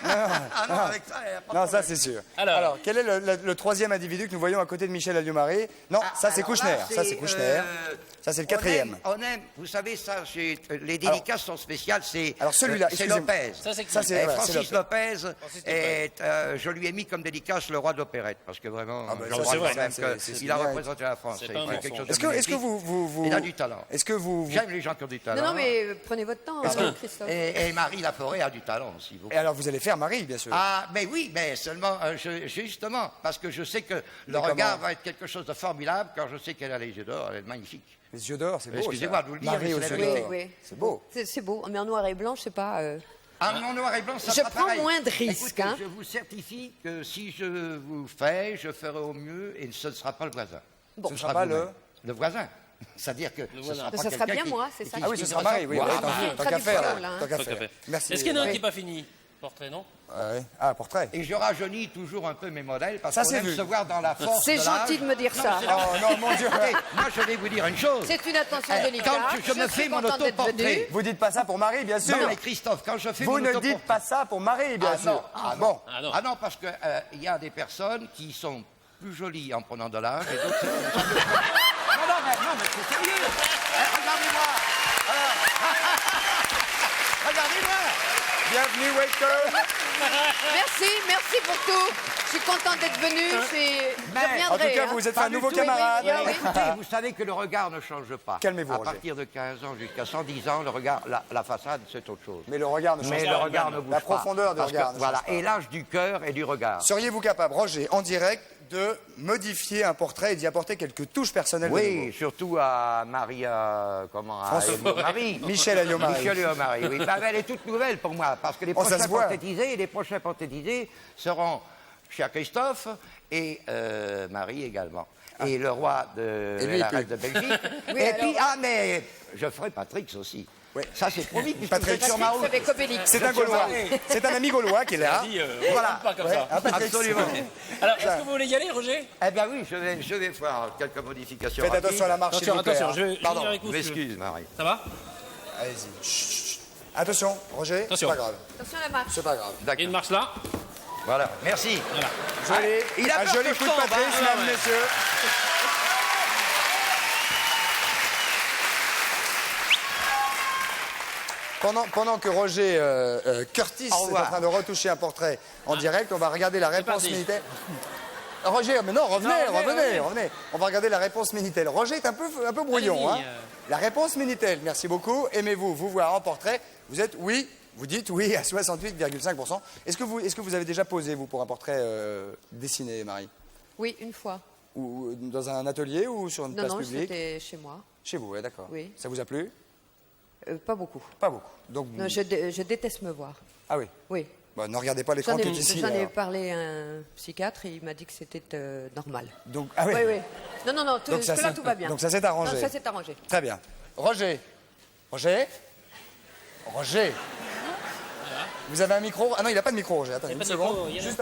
Ah non, avec ça, y a pas de Non, ça problème. c'est sûr. Alors. Alors, quel est le troisième individu que nous voyons à côté de Michel Alliot-Marie? Non, ça c'est Alors Kouchner. là, Ça c'est Kouchner. Ça c'est le 4e. On aime, vous savez ça, les dédicaces sont spéciales, c'est Alors, celui-là, c'est excusez-moi. Lopez. Ça, c'est qui? Ça, c'est- Et voilà, Francis c'est Lopez, je lui ai mis comme dédicace le roi de l'opérette, parce que vraiment, Ah, bah, je ça, crois c'est quand vrai. même C'est qu'il a bien. représenté la France. C'est Il pas un fait quelque chose de Est-ce que magnifique. vous. Il a du talent. Est-ce que vous. J'aime les gens qui ont du talent. Non, non, mais prenez votre temps, Christophe. Et Marie Laforêt a du talent aussi. beaucoup. Et alors vous allez faire Marie, bien sûr. Ah, mais oui, mais seulement, justement, parce que je sais que le comment regard va être quelque chose de formidable, quand je sais qu'elle a les yeux d'or, elle est magnifique. Les yeux d'or, c'est beau. Excusez-moi ça. de vous le dire, Marie mais aux c'est yeux la Oui, d'or. oui. C'est beau. C'est beau, mais en noir et blanc, je sais pas. Ah, en noir et blanc, ça Je sera prends pareil. moins de risques, Écoutez, hein. je vous certifie que si je vous fais, je ferai au mieux et ce ne sera pas le voisin. Bon. Ce ne sera pas le. Le voisin. C'est-à-dire que ce voisin. sera pas Ça sera quelqu'un bien qui- moi, c'est ça. Ah oui, ce sera Marie, oui. Voilà. oui, Une tant qu'à faire. traduction, là, hein. Tant qu'à Tout à faire. fait. Merci. Est-ce qu'il y en a un Oui. qui n'est pas fini? Portrait, non? Ah, oui. Ah, portrait. Et je rajeunis toujours un peu mes modèles parce Ça, qu'on c'est aime vu. se voir dans la force C'est de gentil l'âge. de me dire ça. Oh non, mon Dieu. Écoutez, moi je vais vous dire une chose. C'est une attention Eh, délicate. quand je me suis fais mon contente d'être autoportrait, venue. Vous dites pas ça pour Marie, bien sûr. Non mais Christophe, quand je fais Vous mon ne autoportrait... dites pas ça pour Marie, bien Ah sûr. non, ah Bon. Ah non. Ah non, parce que il y a des personnes qui sont plus jolies en prenant de l'âge et d'autres... non, mais c'est sérieux. Regardez-moi. Regardez-moi. Bienvenue, Waker. Merci pour tout. Je suis contente d'être venue. Je reviendrai. En tout cas, hein. vous êtes Pas un du nouveau tout. camarade. Oui, oui, oui. Écoutez, vous savez que le regard ne change pas. Calmez-vous, À Roger. partir de 15 ans jusqu'à 110 ans, le regard, la façade, c'est autre chose. Mais le regard ne change Mais pas. le regard ne bouge La pas. profondeur du Parce que, regard ne voilà, change pas. et l'âge du cœur et du regard. Seriez-vous capable, Roger, en direct, de modifier un portrait et d'y apporter quelques touches personnelles de Oui, nouveau? surtout à Maria, comment, à François- Marie. Michel Alliot-Marie. Michel Alliot-Marie, oui. Bah, elle est toute nouvelle pour moi, parce que les Oh, ça prochains se voit. portraitisés seront cher Christophe et Marie également. Et le roi de Et lui, la puis. reine de Belgique. Oui, et alors- puis, mais je ferai Patrick aussi. Oui. Ça, c'est promis. puisque Patrick. vous êtes sur ma route. Avec Obélix. C'est un Gaulois. C'est un ami gaulois qui est là. Dis, Voilà. pas comme ça. Absolument. Alors, est-ce que vous voulez y aller, Roger? Eh bien oui, je vais faire quelques modifications. Faites attention à la marche, s'il Attention, vous plaît. attention, je vais Pardon, venir avec vous, je si tu veux. m'excuse, Marie. Ça va? Allez-y. Chut, chut. Attention, Roger, c'est Attention. pas grave. Attention à la marche. C'est pas grave. Il y a une marche là. Voilà, merci. Voilà. Joli, il a un peur joli que je coup de tombe, Patrice, hein. mesdames, Ouais. messieurs. Pendant que Roger Curtis Au est en revoir. train de retoucher un portrait en direct, on va regarder la réponse parti. Minitel. Roger, mais non, revenez, Non, revenez. revenez. On va regarder la réponse Minitel. Roger est un peu brouillon. Allez-y, Hein. La réponse Minitel, merci beaucoup. Aimez-vous vous voir en portrait? Vous êtes oui, vous dites oui à 68,5%. Est-ce que vous avez déjà posé, vous, pour un portrait dessiné, Marie? Oui, une fois. Ou dans un atelier ou sur une Non, place non, publique? c'était chez moi. Chez vous, ouais, d'accord. Oui. Ça vous a plu? Pas beaucoup. Pas beaucoup. Donc, Non, je déteste me voir. Ah oui. Oui. Bah, ne regardez pas l'écran J'en qui est ici. ai alors. parlé à un psychiatre et il m'a dit que c'était normal. Donc, ah oui. Oui, oui. Non, Donc ça jusque-là, s'est- tout va bien. donc ça s'est arrangé. Non, ça s'est arrangé. Très bien. Roger. Roger. Roger. Vous avez un micro? Ah non, il n'a pas de micro, Roger. Attendez Il y une a pas de micro, seconde. il y en a. Juste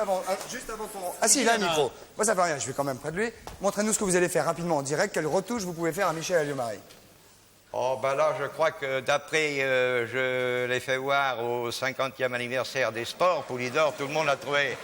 avant qu'on... Ah si, il a un micro. Moi, ça fait rien. Je vais quand même près de lui. Montrez-nous ce que vous allez faire rapidement en direct. Quelle retouche vous pouvez faire à Michel Alliot-Marie? Oh, bah là, je crois que d'après, je l'ai fait voir au 50e anniversaire des sports, Poulidor, tout le monde l'a trouvé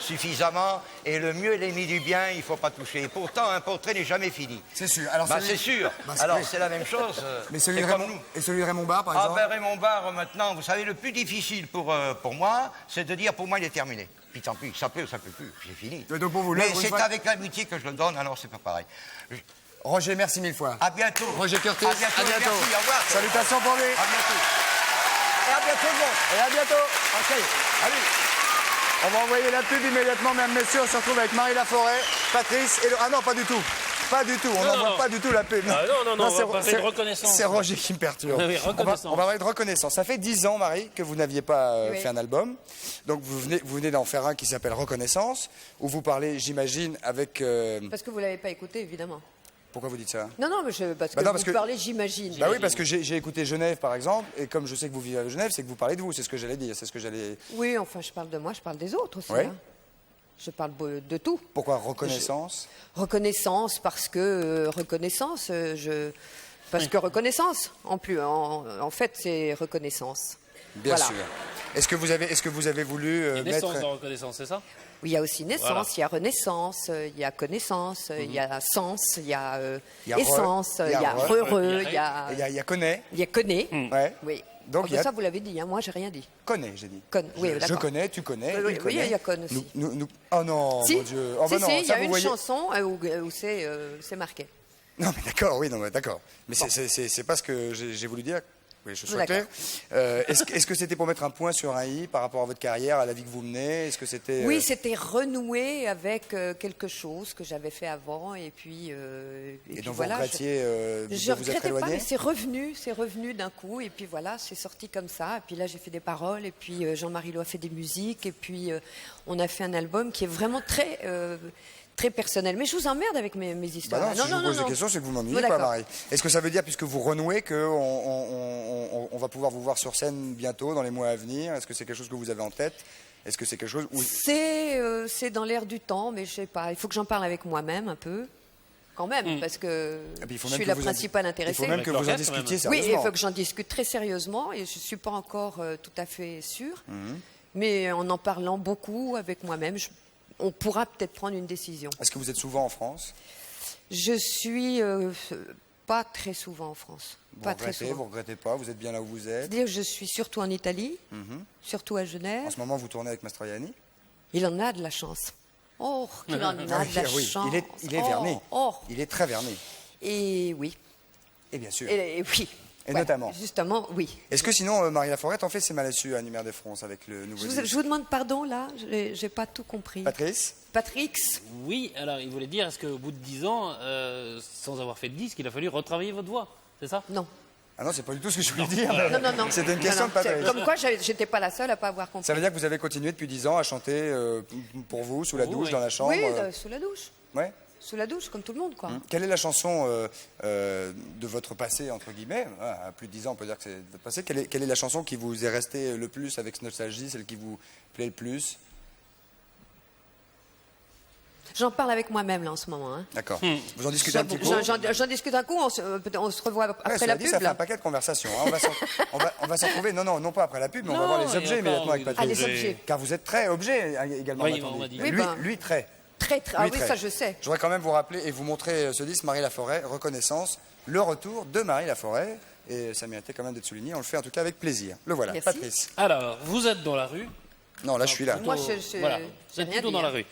suffisamment. Et le mieux, l'ennemi du bien, il ne faut pas toucher. Pourtant, un portrait n'est jamais fini. C'est sûr. Alors, Bah, celui- c'est sûr. Bah, Alors, oui. c'est la même chose. Mais celui de c'est comme Raymond... nous. Et celui de Raymond Barre, par Ah exemple? ben Raymond Barre, maintenant, vous savez, le plus difficile pour moi, c'est de dire pour moi il est terminé. Puis tant pis, ça plaît ou ça plaît plus, c'est fini. Donc pour vous, Mais l'œuvre, une c'est fois- avec l'amitié que je le donne, alors c'est pas pareil. Roger, merci mille fois. À bientôt. Roger Curtis, À bientôt. à bientôt. Merci, au revoir. Salutations pour lui. À bientôt. Et à bientôt le monde. Et à bientôt. Ok, allez. On va envoyer la pub immédiatement, mesdames, messieurs. On se retrouve avec Marie Laforêt, Patrice et... Ah non, pas du tout. Pas du tout. On Non, n'envoie non. pas du tout la pub. Ah, non, on c'est- va parler c'est- de reconnaissance. C'est Roger qui me perturbe. Oui, reconnaissance. On va parler de reconnaissance. Ça fait 10 ans, Marie, que vous n'aviez pas Oui. fait un album. Donc vous venez d'en faire un qui s'appelle Reconnaissance, où vous parlez, j'imagine, avec... Parce que vous ne l'avez pas écouté, évidemment. Pourquoi vous dites ça? Non, non, mais parce que Bah non, vous parce que- parlez, j'imagine. Bah oui, parce que j'ai écouté Genève, par exemple, et comme je sais que vous vivez à Genève, c'est que vous parlez de vous, c'est ce que j'allais dire, c'est ce que j'allais... Oui, enfin, je parle de moi, je parle des autres aussi. Ouais. Hein. Je parle de tout. Pourquoi reconnaissance? Reconnaissance, parce que reconnaissance, parce que reconnaissance, en fait, c'est reconnaissance. Bien Voilà. sûr. Est-ce que vous avez voulu Il y a naissance mettre... de reconnaissance, c'est ça? Oui, il y a aussi naissance, Voilà. il y a renaissance, il y a connaissance, il y a sens, il y a, Il y a re, essence, il y a il y a re, heureux, il il y a, Et il y a connaît. il y a connaît. Ouais. Oui. Donc, Oh, il y a- ça, vous l'avez dit, hein, moi, j'ai rien dit. Connaît, j'ai dit. Oui, je d'accord. connais, tu connais, Oui, oui, il oui, connaît. il y a conne aussi. Oh non, Si, mon Dieu. Oh, bah si, non, si, il y ça, a vous une voyez- chanson où c'est marqué. Non, mais d'accord, oui, non, mais d'accord. Mais c'est pas ce que j'ai voulu dire. Oui, je souhaitais. D'accord. Est-ce que c'était pour mettre un point sur un i par rapport à votre carrière, à la vie que vous menez? Est-ce que c'était... Oui, c'était renouer avec quelque chose que j'avais fait avant, et puis Et donc voilà. vous regrettiez Je de vous être regrettais pas, éloigné? mais c'est revenu d'un coup, et puis voilà, c'est sorti comme ça. Et puis là, j'ai fait des paroles, et puis Jean-Marie Loh a fait des musiques, et puis on a fait un album qui est vraiment très personnel. Mais je vous emmerde avec mes histoires. Bah non, si je vous pose des questions, c'est que vous m'ennuyez Bon, pas, d'accord. Marie. Est-ce que ça veut dire, puisque vous renouez, qu'on va pouvoir vous voir sur scène bientôt, dans les mois à venir? Est-ce que c'est quelque chose que vous avez en tête? Est-ce que c'est quelque chose où... C'est dans l'air du temps, mais je sais pas. Il faut que j'en parle avec moi-même un peu, quand même, parce que Et puis, il faut je même suis que la vous en- principale Il intéressée. faut même que vous en l'orchestre, quand même. discutiez Oui, sérieusement. il faut que j'en discute très sérieusement, et je ne suis pas encore tout à fait sûre. Mhm. Mais en parlant beaucoup avec moi-même, on pourra peut-être prendre une décision. Est-ce que vous êtes souvent en France? Je suis pas très souvent en France. Vous Pas très regrettez, vous souvent. regrettez pas? Vous êtes bien là où vous êtes? C'est-à-dire que je suis surtout en Italie, surtout à Genève. En ce moment, vous tournez avec Mastroianni? Il en a de la chance. Oh, qu'il en a de la Oui, chance. il est Oh, verné. oh. Il est très verné. Et oui. Et bien sûr. Et oui. Et notamment. Justement, oui. Est-ce que sinon, Marie Laforêt en fait ses malassus à Numéro de France avec le nouveau disque? Je vous demande pardon, là, j'ai pas tout compris. Patrice? Patrix, Oui, alors il voulait dire, est-ce qu'au bout de 10 ans, sans avoir fait de disque, il a fallu retravailler votre voix? C'est ça? non. Ah non, c'est pas du tout ce que je voulais dire. Non, non, non. C'était une Non, question non. de Patrice. Comme quoi, j'étais pas la seule à pas avoir compris. Ça veut dire que vous avez continué depuis 10 ans à chanter pour vous, sous la douche, oui. dans la chambre? Oui, sous la douche. Ouais. Sous la douche, comme tout le monde, quoi. Quelle est la chanson de votre passé, entre guillemets? À plus de 10 ans, on peut dire que c'est de votre passé. Quelle est la chanson qui vous est restée le plus avec nostalgie, celle qui vous plaît le plus? J'en parle avec moi-même là en ce moment. Hein. D'accord. Vous en discutez un petit peu. J'en discute un coup, on se revoit après Ouais, la dit, pub. ça fait là. un paquet de conversations. Hein. On va s'en trouver. Non pas après la pub, mais on va voir les objets immédiatement avec Patrice. Ah, les objets. Car vous êtes très objet également. Oui, m'attendez. on m'a dit. Oui, ben. Lui, très. Très. Ah Lui, oui, très. ça je sais. Je voudrais quand même vous rappeler et vous montrer ce disque, Marie Laforêt, Reconnaissance, le retour de Marie Laforêt. Et ça méritait quand même d'être souligné. On le fait en tout cas avec plaisir. Le voilà, Merci. Patrice. Alors, vous êtes dans la rue. Non, là, je suis là. Moi, Voilà, vous j'ai êtes rien plutôt dit, dans la hein. rue.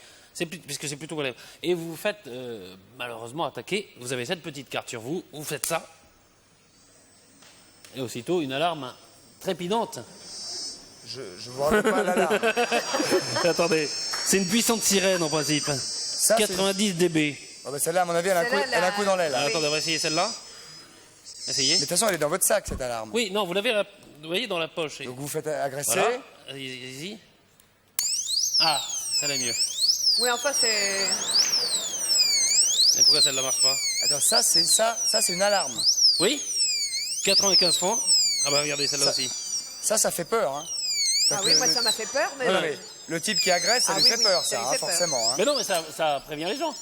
Puisque c'est plutôt galère. Et vous faites, malheureusement, attaquer. Vous avez cette petite carte sur vous. Vous faites ça. Et aussitôt, une alarme trépidante. Je vous rappelle pas l'alarme. Attendez, c'est une puissante sirène en principe. Ça, c'est- 90 dB. Oh, bah, celle-là, à mon avis, elle a Celle-là, un coup dans l'aile. Ah, Mais attendez, on va essayer celle-là. Essayez. de toute façon, elle est dans votre sac, cette alarme. Oui, non, vous l'avez, vous voyez, dans la poche. Donc vous vous faites agresser. Voilà. Allez-y. Ah, ça va mieux. Oui, enfin, c'est. Et pourquoi celle-là marche pas? Attends, ça, c'est une alarme. Oui 95 francs. Ah bah regardez, celle-là Ça- aussi. Ça fait peur. Hein. Ah Donc, oui, moi, ça m'a fait peur, mais. Non, mais le type qui agresse, ça Ah lui oui, fait oui, peur, ça ça, lui hein, fait peur. forcément. Hein. Mais non, mais ça prévient les gens.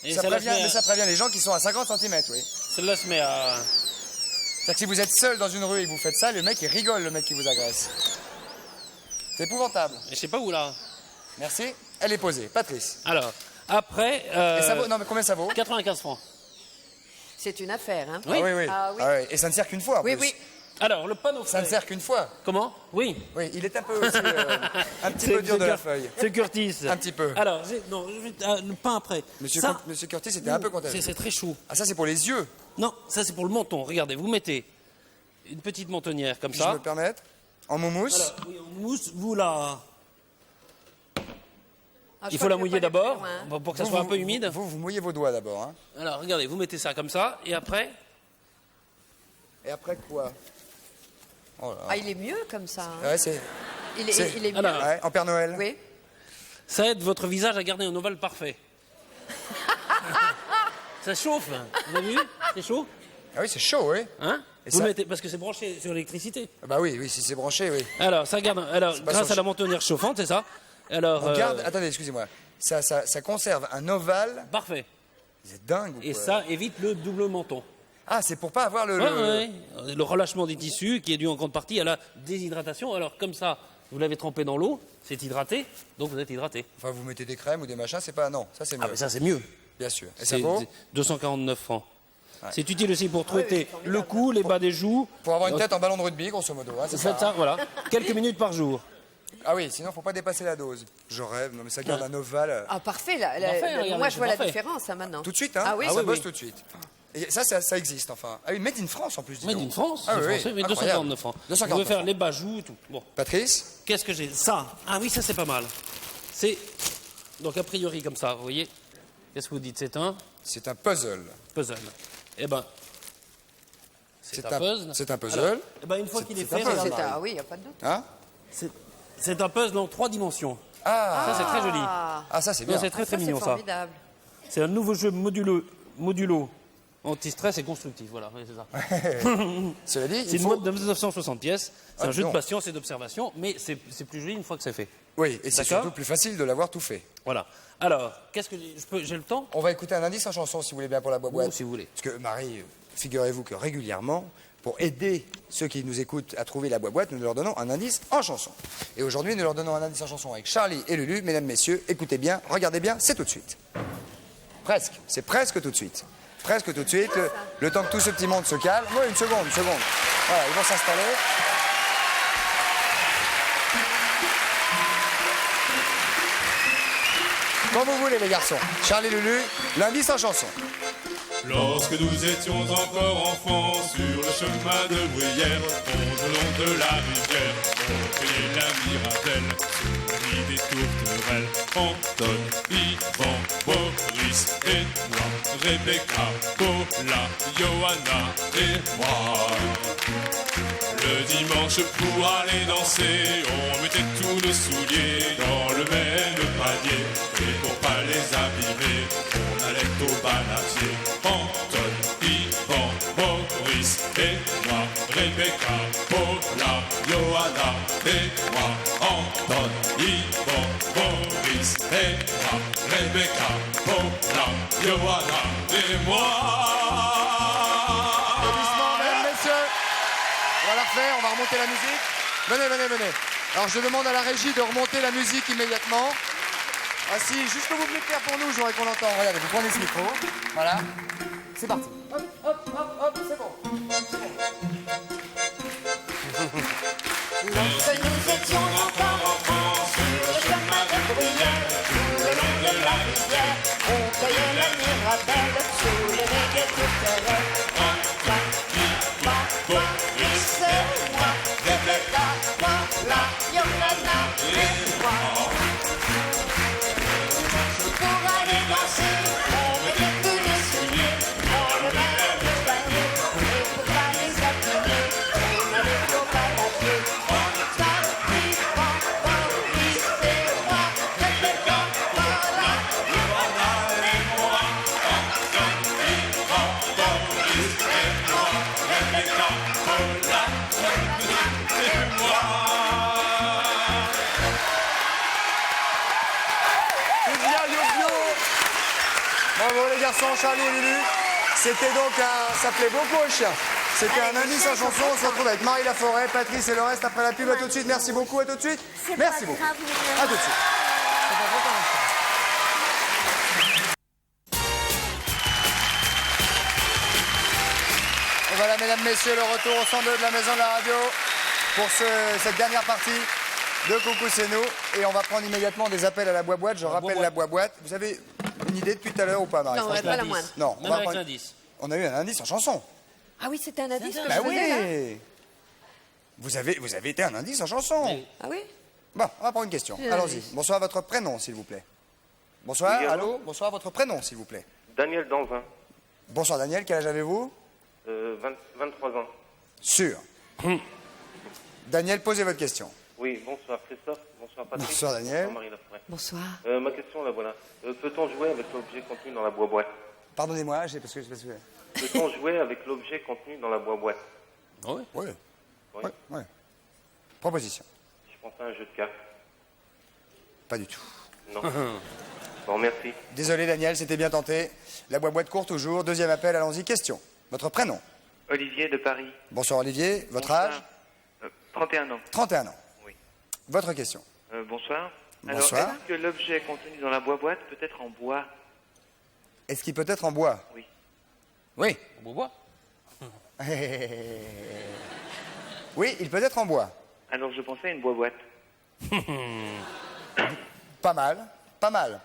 Et Ça celle-là prévient, mais ça prévient les gens qui sont à 50 cm, oui. Celle-là se met à... C'est-à-dire que si vous êtes seul dans une rue et que vous faites ça, le mec, il rigole, le mec qui vous agresse. C'est épouvantable. Je sais pas où là. Merci. Elle est posée. Patrice. Alors, après... Et ça vaut... Non, mais combien ça vaut 95 francs. C'est une affaire, hein. Oui. Ah oui, oui. Ah oui. Ah oui. Et ça ne sert qu'une fois, en Oui, plus. oui. Alors, le panneau Ça ne frais. sert qu'une fois. Comment? Oui. Oui, il est un peu aussi, un petit peu dur de la feuille. C'est Curtis. Un petit peu. Alors, non, le pain après. Ça, Monsieur Curtis était un peu contagieux. c'est très chaud. Ah, ça, c'est pour les yeux, Non, ça c'est pour le menton. Regardez, vous mettez une petite mentonnière comme si je ça. me permets. En moumousse. Alors, oui, en mousse, vous la... Ah, je Il crois faut la que je vais mouiller pas aller plus d'abord, loin, hein. pour que ça soit un peu humide. Vous mouillez vos doigts d'abord. Hein. Alors, regardez, vous mettez ça comme ça, et après... Et après quoi? Oh là. Ah, il est mieux comme ça. hein. Ouais, c'est... Il est c'est- mieux. Alors, Ouais, en Père Noël. Oui. Ça aide votre visage à garder un ovale parfait. Ça chauffe, vous avez vu? C'est chaud, Ah oui, c'est chaud, oui. hein? Et Vous ça- le mettez, parce que c'est branché sur l'électricité. Ah bah oui, si c'est branché, oui. Alors, ça garde... Alors, pas grâce sur- à la mentonnière chauffante, c'est ça? Alors, On garde... Attendez, excusez-moi. Ça conserve un ovale. Parfait. Vous êtes dingue ou Et quoi? ça évite le double menton. Ah, c'est pour pas avoir le... Ouais, ouais. Le relâchement des tissus qui est dû en grande partie à la déshydratation. Alors comme ça, vous l'avez trempé dans l'eau, c'est hydraté, donc vous êtes hydraté. Enfin, vous mettez des crèmes ou des machins, c'est pas... Non, ça c'est mieux. Ah mais ça c'est mieux. Bien sûr. Et ça C'est vaut 249 francs. C'est utile aussi pour traiter le cou, les bas des joues. Pour avoir une tête en ballon de rugby, grosso modo. Hein, c'est Vous faites hein. ça, voilà, quelques minutes par jour. Ah oui, sinon, faut pas dépasser la dose. Je rêve, non mais ça garde un ovale. Ah, parfait. Parfait, regardez, Moi, je c'est vois la parfait. différence hein, maintenant. Tout de suite, hein. Ah oui, ça oui, bosse oui. tout de suite. Et ça existe, enfin. Ah oui, made in France en plus. dis Mais donc. d'une France, Ah c'est oui, français, mais incroyable. 249 francs. Vous 249 pouvez faire francs. les bas joues et tout. Bon, Patrice, qu'est-ce que j'ai? Ça. Ah oui, ça c'est pas mal. C'est donc a priori comme ça, vous voyez. Qu'est-ce que vous dites? C'est un c'est un puzzle. puzzle. Eh ben, c'est un puzzle. C'est un puzzle. Alors, eh ben, une fois qu'il est c'est un fait, puzzle. regardez, Ah oui, il n'y a pas de doute. Hein c'est un puzzle en 3 dimensions. Ah, Ça, c'est très joli. ah, ça c'est Non, bien. c'est très très Ça, mignon c'est ça. formidable. C'est un nouveau jeu modulo anti-stress et constructif. Voilà, oui, c'est ça. Cela dit, C'est il une faut... boîte de 960 pièces. C'est Ah, un jeu de non. patience et d'observation, mais c'est plus joli une fois que c'est fait. Oui, et c'est D'accord. surtout plus facile de l'avoir tout fait. Voilà. Alors, qu'est-ce que j'ai le temps? On va écouter un indice en chanson, si vous voulez bien, pour la boîte. Ou si vous voulez. Parce que Marie, figurez-vous que régulièrement, pour aider ceux qui nous écoutent à trouver la boîte, nous leur donnons un indice en chanson. Et aujourd'hui, nous leur donnons un indice en chanson avec Charlie et Lulu. Mesdames, messieurs, écoutez bien, regardez bien, c'est tout de suite. Presque, c'est presque tout de suite. Presque tout de suite, le temps que tout ce petit monde se calme. Oui, une seconde. Voilà, ils vont s'installer. Quand vous voulez, les garçons. Charlie et Lulu, l'indice en chanson. Lorsque nous étions encore enfants, sur le chemin de Bruyère, au long de la rivière, on cueillait la mirabelle, sous le nid des tourterelles. Anton, Yvan, Boris et moi, Rebecca, Paula, Johanna et moi. Le dimanche pour aller danser, on mettait tous nos souliers dans le même panier. Et pour pas les abîmer, on allait au bal à pied. Anton, Yvan, Boris et moi, Rebecca, Paula, Johanna et moi. Anton, Yvan, Boris et moi, Rebecca, Paula, Johanna et moi. Applaudissements, mesdames, messieurs. On va la refaire, on va remonter la musique. Venez, venez, venez. Alors je demande à la régie de remonter la musique immédiatement. Ah si, juste que vous venez de faire pour nous, j'aurais qu'on l'entend. Regardez, vous prenez ce micro. Voilà. C'est parti. Hop, hop, hop, hop, c'est bon. Lorsque nous étions encore enfants, sur le chemin de bruyère, tout le long de la rivière, on cueillait la mirabelle, sous les reggae tourterelles. Boris et moi, Rebecca, Paula, Johanna et moi. Pour aller danser, on mettait tous les souliers, on le mettait le panier, et pour pas les abîmer, on allait au baladier. Bravo les garçons, Charlie et Lulu. C'était donc un... Ça plaît beaucoup aux chiens. C'était un indice en chanson. On se retrouve avec Marie Laforêt, Patrice et le reste après la pub. À tout de suite. Merci beaucoup. À tout de suite. Merci beaucoup. À tout de suite. Et voilà, mesdames, messieurs, le retour au 102 de la Maison de la Radio pour cette dernière partie de Coucou, c'est nous. Et on va prendre immédiatement des appels à la boîte. Je rappelle la boîte. Vous avez une idée depuis tout à l'heure ou pas, Marie? Non, pas la moindre. Non, Même avec l'indice. On a eu un indice en chanson. Ah oui, c'était un indice que Bah je faisais, là. oui. Vous avez été un indice en chanson. Ah oui? Bon, on va prendre une question. Allons-y. Bonsoir, votre prénom, s'il vous plaît. Bonsoir, Oui, allô. Bonsoir, votre prénom, s'il vous plaît. Daniel Danvin, Bonsoir, Daniel. Quel âge avez-vous? 23 ans. Sûr. Daniel, posez votre question. Oui, bonsoir Christophe, bonsoir Patrick. Bonsoir, Daniel. Bonsoir Marie Laforêt. Bonsoir. Ma question, la voilà. Peut-on jouer avec l'objet contenu dans la boîte? Pardonnez-moi, parce que... Peut-on jouer avec l'objet contenu dans la boîte? Oui. Oui. Oui. Oui. Proposition. Je pense à un jeu de cartes. Pas du tout. Non. Bon, merci. Désolé, Daniel, c'était bien tenté. La boîte court toujours. Deuxième appel, allons-y. Question. Votre prénom? Olivier de Paris. Bonsoir, Olivier. Votre Bonsoir. âge? 31 ans. 31 ans. Oui. Votre question? Bonsoir. Bonsoir. Alors, est-ce que l'objet contenu dans la boîte peut être en bois? Est-ce qu'il peut être en bois? Oui. Oui. En bois? Oui, il peut être en bois. Alors, je pensais à une boîte. Pas mal. Pas mal.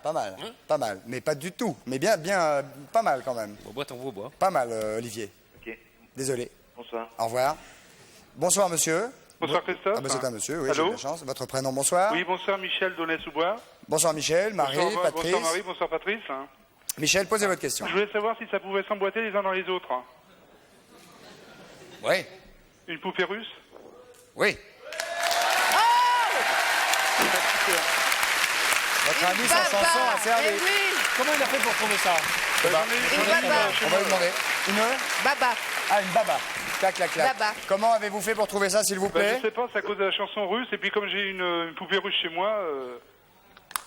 Pas mal. Mais pas du tout. Mais bien, pas mal quand même. Boîte en bois. Pas mal, Olivier. Ok. Désolé. Bonsoir. Au revoir. Bonsoir, monsieur. Bonsoir Christophe. Ah, bah, c'est un monsieur, oui, j'ai Allô de la chance. Votre prénom, bonsoir. Oui, bonsoir Michel Donnet-sous-Bois. Bonsoir, Michel, Marie, Bonsoir, Patrice. bonsoir Marie, bonsoir Patrice. Michel, posez votre question. Je voulais savoir si ça pouvait s'emboîter les uns dans les autres. Oui. Une poupée russe? Oui. Votre indice en chanson a servi. Comment il a fait pour trouver ça? Eh ben, Une baba. on va lui demander. Une Baba. Ah, une baba. Clac, clac, clac. Baba. Comment avez-vous fait pour trouver ça, s'il vous plaît? Je sais pas, c'est à cause de la chanson russe. Et puis comme j'ai une poupée russe chez moi,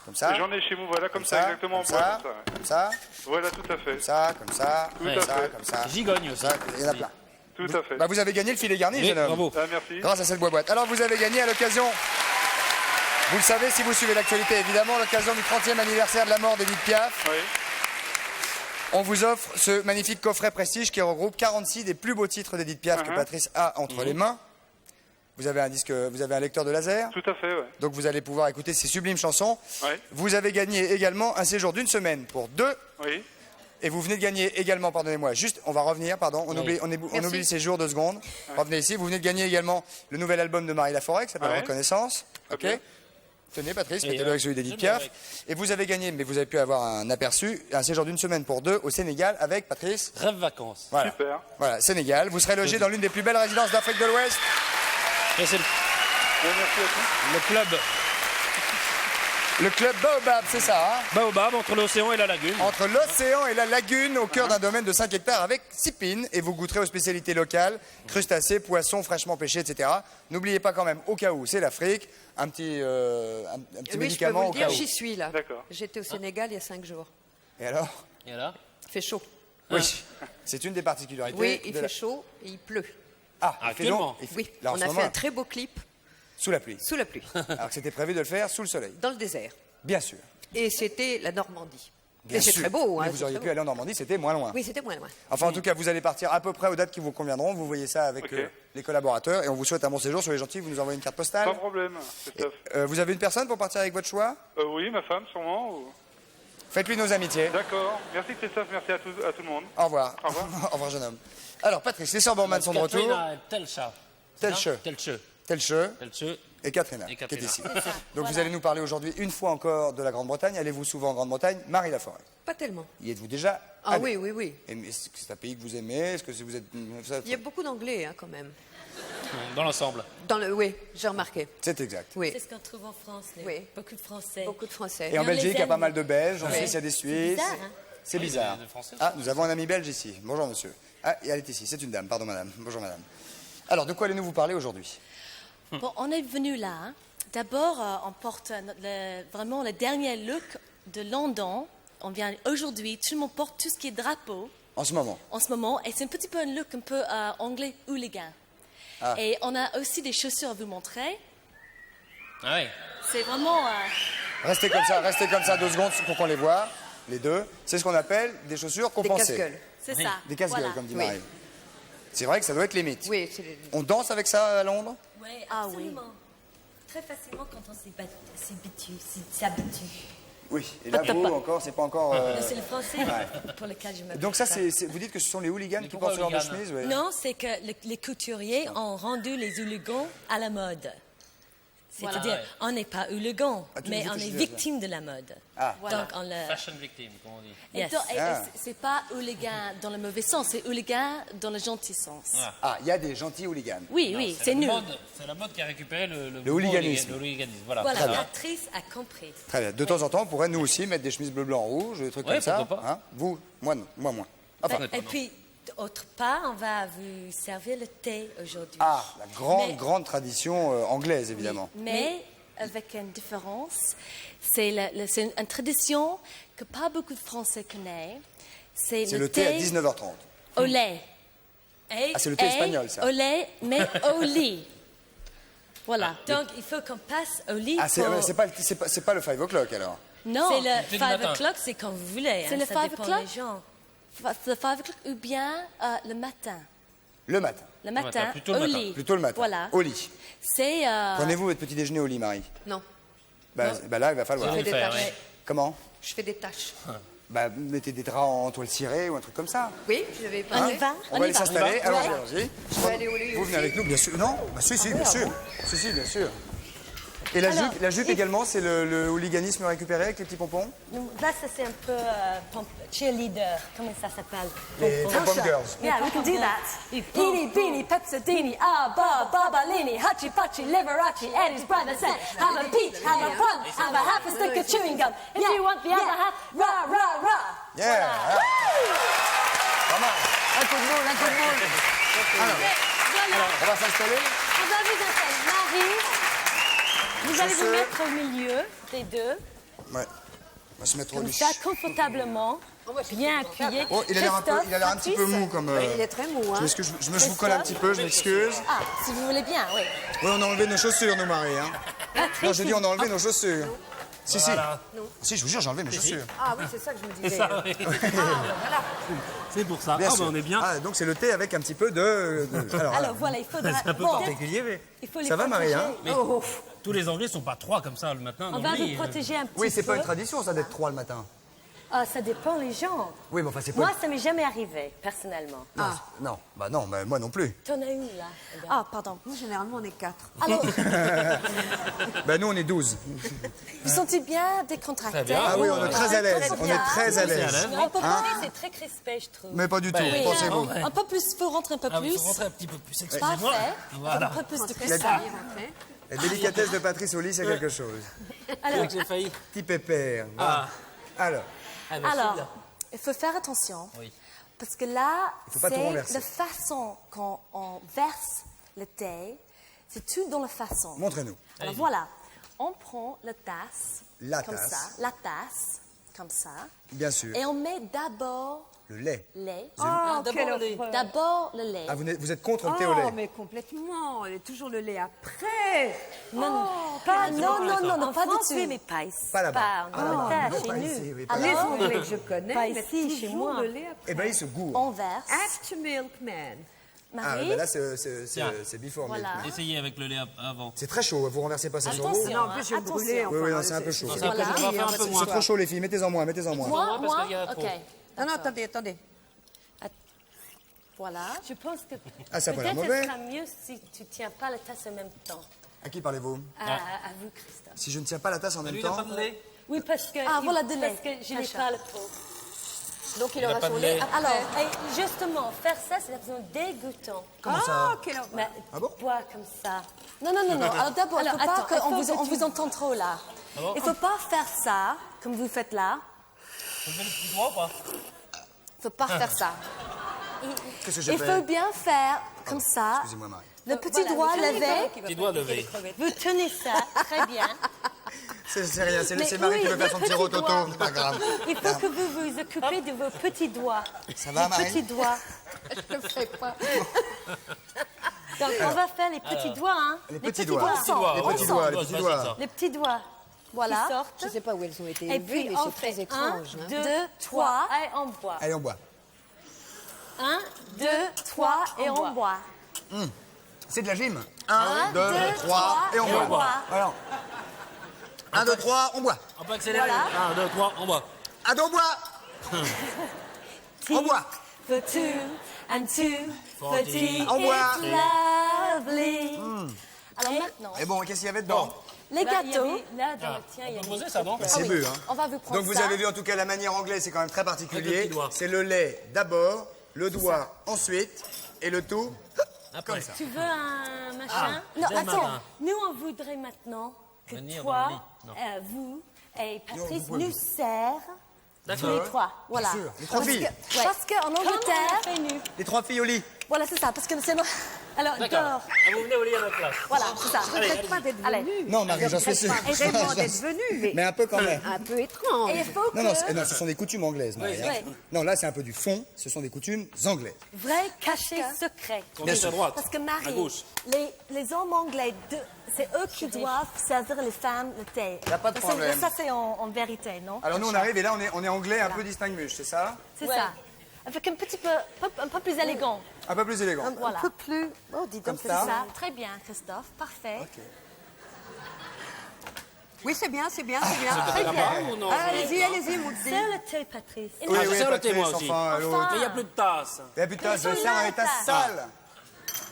Comme ça. j'en ai chez moi, voilà, comme ça, exactement en comme bois. ça, Comme ça. comme ça, Voilà, tout à fait. comme ça, comme ça, Tout comme à ça, fait. comme ça. Gigogne aussi. Ça, il y en a plein. Tout à fait. Bah, vous avez gagné le filet garni, Oui, jeune homme. bravo. Ah, merci. Grâce à cette boîte. Alors, vous avez gagné à l'occasion, vous le savez si vous suivez l'actualité, évidemment, à l'occasion du 30e anniversaire de la mort d'Edith Piaf. Oui. On vous offre ce magnifique coffret Prestige qui regroupe 46 des plus beaux titres d'Edith Piaf que Patrice a entre les mains. Vous avez un disque, vous avez un lecteur de laser. Tout à fait, ouais. Donc vous allez pouvoir écouter ces sublimes chansons. Oui. Vous avez gagné également un séjour d'une semaine pour deux. Oui. Et vous venez de gagner également, pardonnez-moi, juste, on va revenir, pardon, on oublie le séjour 2 secondes. Revenez ici, vous venez de gagner également le nouvel album de Marie Laforêt qui s'appelle Reconnaissance. Ok. Tenez, Patrice, mettez-le avec celui d'Edith Piaf. Et vous avez gagné, mais vous avez pu avoir un aperçu, un séjour d'une semaine pour deux au Sénégal avec Patrice. Rêve vacances. Voilà. Super. Voilà, Sénégal. Vous serez logé dans l'une des plus belles résidences d'Afrique de l'Ouest. Et c'est Merci à tous. le club. Le club Baobab, c'est ça, hein? Baobab, entre l'océan et la lagune. Entre l'océan et la lagune, au cœur d'un domaine de 5 hectares avec 6 pins. Et vous goûterez aux spécialités locales, crustacés, poissons fraîchement pêchés, etc. N'oubliez pas quand même, au cas où, c'est l'Afrique, un petit Oui, médicament je au peux cas vous le où. dire, j'y suis là. D'accord. J'étais au Sénégal il y a 5 jours. Et alors? Et là Il fait chaud. Oui, c'est une des particularités. Oui, il de fait la- chaud et il pleut. Ah, il fait Actuellement. donc- il fait- Oui, là, en on ce a moment, fait un très beau clip sous la pluie. sous la pluie, Alors que c'était prévu de le faire sous le soleil. dans le désert. Bien sûr. Et c'était la Normandie. Bien Mais c'est sûr. très beau. Mais Hein, vous c'est auriez très pu beau. aller en Normandie, c'était moins loin. Oui, c'était moins loin. Enfin, en tout cas, vous allez partir à peu près aux dates qui vous conviendront. Vous voyez ça avec Ok. les collaborateurs. Et on vous souhaite un bon séjour. Soyez gentils, vous nous envoyez une carte postale. Pas de problème, Christophe. Vous avez une personne pour partir avec votre choix? Oui, ma femme, sûrement. Ou... Faites-lui nos amitiés. D'accord. Merci, Christophe. Merci à tout le monde. Au revoir. Au revoir. Au revoir, jeune homme. Alors, Patrice, les sœurs Bormann sont de retour. Katrina Telcha. Telche. Telche. Telche Telche. et Katrina, Et qui est Katrina. ici. Donc, vous allez nous parler aujourd'hui une fois encore de la Grande-Bretagne. Allez-vous souvent en Grande-Bretagne? Marie Laforêt. Pas tellement. Y êtes-vous déjà Ah allée? oui, oui, oui. Est-ce que c'est un pays que vous aimez? Est-ce que vous êtes... Il y a beaucoup d'anglais hein, quand même. Dans l'ensemble. Oui, j'ai remarqué. C'est exact. Oui. C'est ce qu'on trouve en France, Oui. beaucoup de Français. Beaucoup de Français. Et en on Belgique, les il y a pas aime. mal de Belges. En Oui. Suisse, il y a des Suisses. bizarre, hein. C'est bizarre. des Français. Ah, nous avons un ami belge ici. Bonjour, monsieur. Ah, et elle est ici. C'est une dame. Pardon, madame. Bonjour, madame. Alors, de quoi allez-nous vous parler aujourd'hui? Bon, on est venu là. Hein. D'abord, on porte vraiment le dernier look de London. On vient aujourd'hui, tout le monde porte tout ce qui est drapeau En ce moment. en ce moment. Et c'est un petit peu un look un peu anglais hooligan. Ah. Et on a aussi des chaussures à vous montrer. Ah ouais. C'est vraiment... Restez comme ça 2 secondes pour qu'on les voie, les deux. C'est ce qu'on appelle des chaussures Des compensées. casse-gueules. c'est ça. Des casse-gueules, Voilà. comme dit Oui. Marie. C'est vrai que ça doit être limite. Oui, c'est les- On danse avec ça à Londres? Oui, Ah oui. absolument. Très facilement quand on s'habitue. Oui. Et là, vous, encore, c'est pas encore... C'est le français pour lequel je me Donc ça, vous dites que ce sont les hooligans qui pourquoi portent ce genre de hooligans? chemise? Ouais. Non, c'est que les couturiers ont rendu les hooligans à la mode. C'est-à-dire, Voilà. on n'est pas hooligan, Ah, tu mais nous on fais est chier, victime de la mode. Ah. Donc, on le... Fashion victim, comme on dit. Yes. Ah. C'est pas hooligan dans le mauvais sens, c'est hooligan dans le gentil sens. Ah, il y a des gentils hooligans. Oui, oui, c'est la nous. mode- C'est la mode qui a récupéré le hooliganisme. Le hooliganisme, voilà. Voilà, Très bien. l'actrice a compris. Très bien. De temps en temps, on pourrait nous aussi mettre des chemises bleu, blanc, rouge, des trucs Ouais, comme ça. pourquoi pas. Hein? Vous, moi, non. Moi, moins. Enfin, Et puis, autre part, on va vous servir le thé aujourd'hui. ah, la Mais- grande tradition anglaise, évidemment. Mais avec une différence, c'est une tradition que pas beaucoup de Français connaissent. C'est le thé à 19h30. Au lait. Ah, c'est le thé espagnol, ça. Au lait, mais au lit. Voilà. Donc, il faut qu'on passe au lit. Ah, c'est pas le 5 o'clock, alors? Non, c'est le thé du 5 matin. o'clock, c'est quand vous voulez. C'est hein, le ça 5 dépend o'clock? des gens. Le 5 o'clock ou bien le matin. Le matin. Le matin, plutôt le au matin. lit. Plutôt le matin. Voilà. Au lit. C'est... Prenez-vous votre petit déjeuner au lit, Marie? Non, Bah là, il va falloir. je fais des faire, tâches. ouais. Comment? Je fais des tâches. Bah, mettez des draps en toile cirée ou un truc comme ça. Oui, je vais On passer. y va? On va aller y va. s'installer. Ouais. Allons-y. Je vais aller au lit Vous venez aussi. avec nous, bien sûr. Non? Bah, si, bien sûr. Si, bien sûr. Et la jupe également, c'est le hooliganisme récupéré avec les petits pompons? Là, ça c'est un peu cheerleader. Comment ça s'appelle? Les pom-pom girls. Yeah, we can do that. Eeny, beanie, Pepsidini, Babalini, Hachi Pachi, Liberace, and his brother said, have a peach, have a plum, have a half a stick of chewing gum. If you want the other half, rah, rah, rah. Yeah! Pas mal. Un coup de boule, un coup de boule. Alors, on va s'installer. On va vous installer. Marie, vous allez vous mettre au milieu des deux, Ouais. On va se mettre au comme lit. ça, confortablement, bien appuyé. Oh, il a l'air un petit peu mou comme... Il est très mou, Je hein. m'excuse, je vous colle un petit peu, je m'excuse. Ah, si vous voulez bien, oui. Oui, on a enlevé nos chaussures, nous, Marie. Hein. Non, je dis, on a enlevé nos chaussures. Si, si, je vous jure, j'ai enlevé mes chaussures. Ah oui, c'est ça que je me disais. Ça, oui. Voilà. C'est pour ça. Bien Ah, sûr. bah, on est bien. Ah, donc c'est le thé avec un petit peu de... Alors voilà, il faudra... C'est un peu bon, particulier, mais il faut les Ça va, Marie, hein? mais tous les Anglais sont pas trois comme ça le matin On dans va le lit. vous protéger un petit peu. Oui, c'est pas une tradition, ça, d'être 3 le matin. Ah, ça dépend les gens. Oui, mais enfin, c'est pas... Moi, ça m'est jamais arrivé, personnellement. Non, non, mais moi non plus. T'en as une, là. Ah, pardon. Nous, généralement, on est 4. Alors, Ben, nous, on est 12. vous sentez bien décontracté? Très bien. Ah oui, on est très à l'aise. On est très à l'aise. On peut parler, c'est très crispé, je trouve. Mais pas du tout, Oui, pensez-vous. un peu plus, faut rentrer un peu Ah, il plus. faut rentrer un petit peu plus, excusez-moi. Parfait. Voilà. Un peu plus de Très cristal. sérieux, rentrer. La délicatesse de Patrice au lit, c'est quelque chose. Alors, J'ai failli. Petit pépère. Ah. Alors, Ah, ben, c'est Alors, bien. il faut faire attention. Oui. Parce que là, Il faut pas tout c'est renverser. la façon quand on verse le thé. C'est tout dans la façon. montrez-nous. Alors voilà, on prend la tasse. La comme tasse. ça. La tasse, comme ça. Bien sûr. Et on met d'abord Le lait. le lait. Oh, d'abord quelle le lait. horreur. D'abord le lait. Ah, vous êtes contre le thé au Oh, lait. mais complètement. Il y a toujours le lait après. Non, Oh, pas, quelle non, horreur. non, non, En pas du France, tout. oui, mais pas ici. Pas là-bas. Pas Pas en là-bas. Angleterre, Non, chez pas nous. ici, oui, pas Les là-bas. Anglais que je connais, Pas mettent ici, chez toujours moi. le lait après. Eh ben, il se gourre. On verse. After milkman. Ah, Marie, ben là, Tiens. c'est before Voilà. milk. Essayez avec le lait avant. C'est très chaud, vous renversez pas ça sur attention, vous. Non, en plus, je vais attention. brûler. Oui, oui, non, c'est un peu chaud. Non, C'est c'est un peu- Voilà. on va faire un peu moins. trop chaud, les filles, mettez-en moins, mettez-en moins. Moi, parce moi, qu'il y a trop. ok. Non, non, attendez, attendez. Voilà. Je pense que Ah, ça a pas l'air peut-être mauvais. ce sera mieux si tu tiens pas la tasse en même temps. À qui parlez-vous À vous, Christophe. Si je ne tiens pas la tasse en même Lui, il n'a temps. pas de lait. Oui, parce que, Ah, voilà, de lait. parce que je n'ai Sacha. pas le pot. Donc, il Il a aura pas son de lait lait. après. Alors, et justement, faire ça, c'est absolument dégoûtant. Comment ça quelle horreur. Mais Ah bon boire comme ça. Non, non, non, non. Alors d'abord, il Alors, faut pas attends, il qu'on faut vous, que on tu- vous entend trop là. Ah bon Il faut pas faire ça, comme vous faites là. On fait le petit doigt ou pas Il faut pas faire ça. Qu'est-ce que j'ai Il fait faut bien faire comme ça. Excusez-moi, Marie. Le petit doigt levé. Petit doigt levé. Vous tenez ça très bien. C'est rien, c'est Mais Marie oui, qui veut faire le son petit petit rototo, doigt. c'est pas grave. Il faut que vous vous occupez de vos petits doigts. Ça va, Les Marie petits doigts. Je ne fais pas. Donc, on va faire les petits doigts, hein. Les petits doigts. ensemble. Les petits doigts, les petits doigts. Les petits doigts. Voilà. Qui sortent. Je ne sais pas où elles ont été Et élevées, puis, mais on c'est très fait étrange. 1, hein. 2, 2, 3, et on boit. Allez, on boit. 1, 2, 3 et on boit. C'est de la gym. 1, 2, 3 et on et on boit. boit. Alors. 1, 2, 3, on boit. On peut accélérer. Voilà. 1, 2, 3, on boit. 1, 2, on boit. On boit. for 2, and 2, for tea. On boit. It's lovely. Alors maintenant, Et bon, qu'est-ce qu'il y avait dedans? les Là, il y gâteaux. avait- là, dans le tien, il y a On peut poser ça, non Bah, c'est bu, hein. On va vous prendre Donc vous ça. avez vu en tout cas la manière anglaise, c'est quand même très Avec le particulier. petit doigt. C'est le lait d'abord, le doigt ensuite, et le tout Après. comme ça. Tu veux un machin Non, Dès attends. matin. Nous, on voudrait maintenant que Venir toi, dans le lit. Non. vous et Patrice pouvez nous servent tous D'accord. les trois. Voilà. Bien sûr, les trois filles. Parce qu'en Comme on Angleterre, a fait nous. Les trois filles au lit. voilà, c'est ça. Parce que c'est Alors, D'accord. dors. Ah, vous venez au lit à notre place. Voilà, c'est ça. Je ne regrette pas d'être Allez. venue. Non, Marie, j'en suis sûr. Pas vraiment d'être venue, Mais un peu quand même. un peu étrange. Et il faut Non, non, que... non, ce sont des coutumes anglaises, Marie. hein. Non, là, c'est un peu du fond. Ce sont des coutumes anglaises. Vrai cachet secret. Tournez à droite. Parce que À Marie, gauche. les hommes anglais, c'est eux qui doivent servir les femmes le thé. Y a pas de Ça, problème. Ça, c'est en vérité, non? Alors nous, on arrive et là, on est anglais un peu distingué, c'est ça? C'est Ouais. ça. Avec un petit peu, un peu plus élégant. Un peu plus élégant. Voilà. Un peu plus. Oh, dis Comme donc, C'est ça. ça. Très bien, Christophe. Parfait. Oui, c'est bien, c'est bien, c'est bien. C'était là-bas ou non Allez-y, allez-y, Moudi. C'est le thé, Patrice. Oui, je oui, sers le thé, Patrice, moi aussi. enfin, l'autre. Mais il n'y a plus de tasse. Et putain, je sers dans les tasses sales.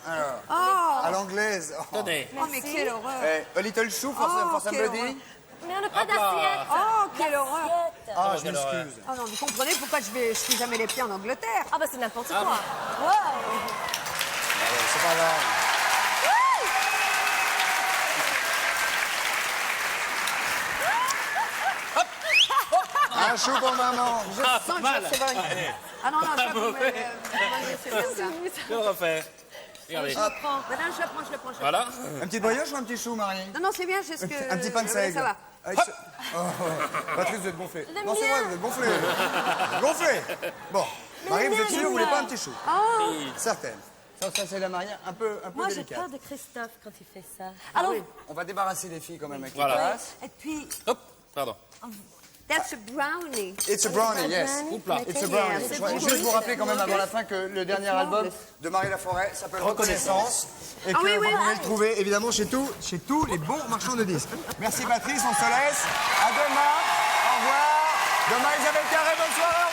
Alors, Oh, à l'anglaise. Oh. Tenez. oh, mais quelle horreur. A little chou for, Oh, for quelle somebody. horreur. Mais on n'a pas Hop là. d'assiette. Oh, quelle horreur. Ah, je quelle horreur. m'excuse. Oh non, vous comprenez pourquoi je suis jamais les pieds en Angleterre. Ah bah c'est n'importe quoi. C'est pas grave. Un chou pour maman. Ah, Sans pas que mal. je recevoir une- Ah non, non, ça, vous mauvais. c'est bien ça. Je vais le refaire. Regardez. Madame, je le prends, je le prends. Voilà. Un petit brioche ou un petit chou, Marie? Non, non, c'est bien, c'est ce que... Un petit pain de Ouais, seigle. ça va. Avec ce- Oh, Patrice, vous êtes gonflé. Non, c'est vrai, vous êtes gonflé. Gonflé. Bon. Marie, vous êtes sûre, vous voulez pas un petit chou? Certaine. Ça, c'est la manière un peu Moi, j'ai délicate. peur de Christophe quand il fait ça. Alors, On va débarrasser les filles quand même avec Voilà. les tasses. et puis, Hop, pardon. that's a brownie. It's a brownie, yes. Oups là. It's a brownie. c'est Je voudrais bon. juste vous rappeler quand même avant la fin que le dernier album de Marie Laforêt s'appelle Reconnaissance. Et que oui, oui, vous pouvez oui. le trouver évidemment chez tous les bons marchands de disques. Merci Patrice, on se laisse. À demain. Au revoir. Demain Isabelle Carré, bonne soirée.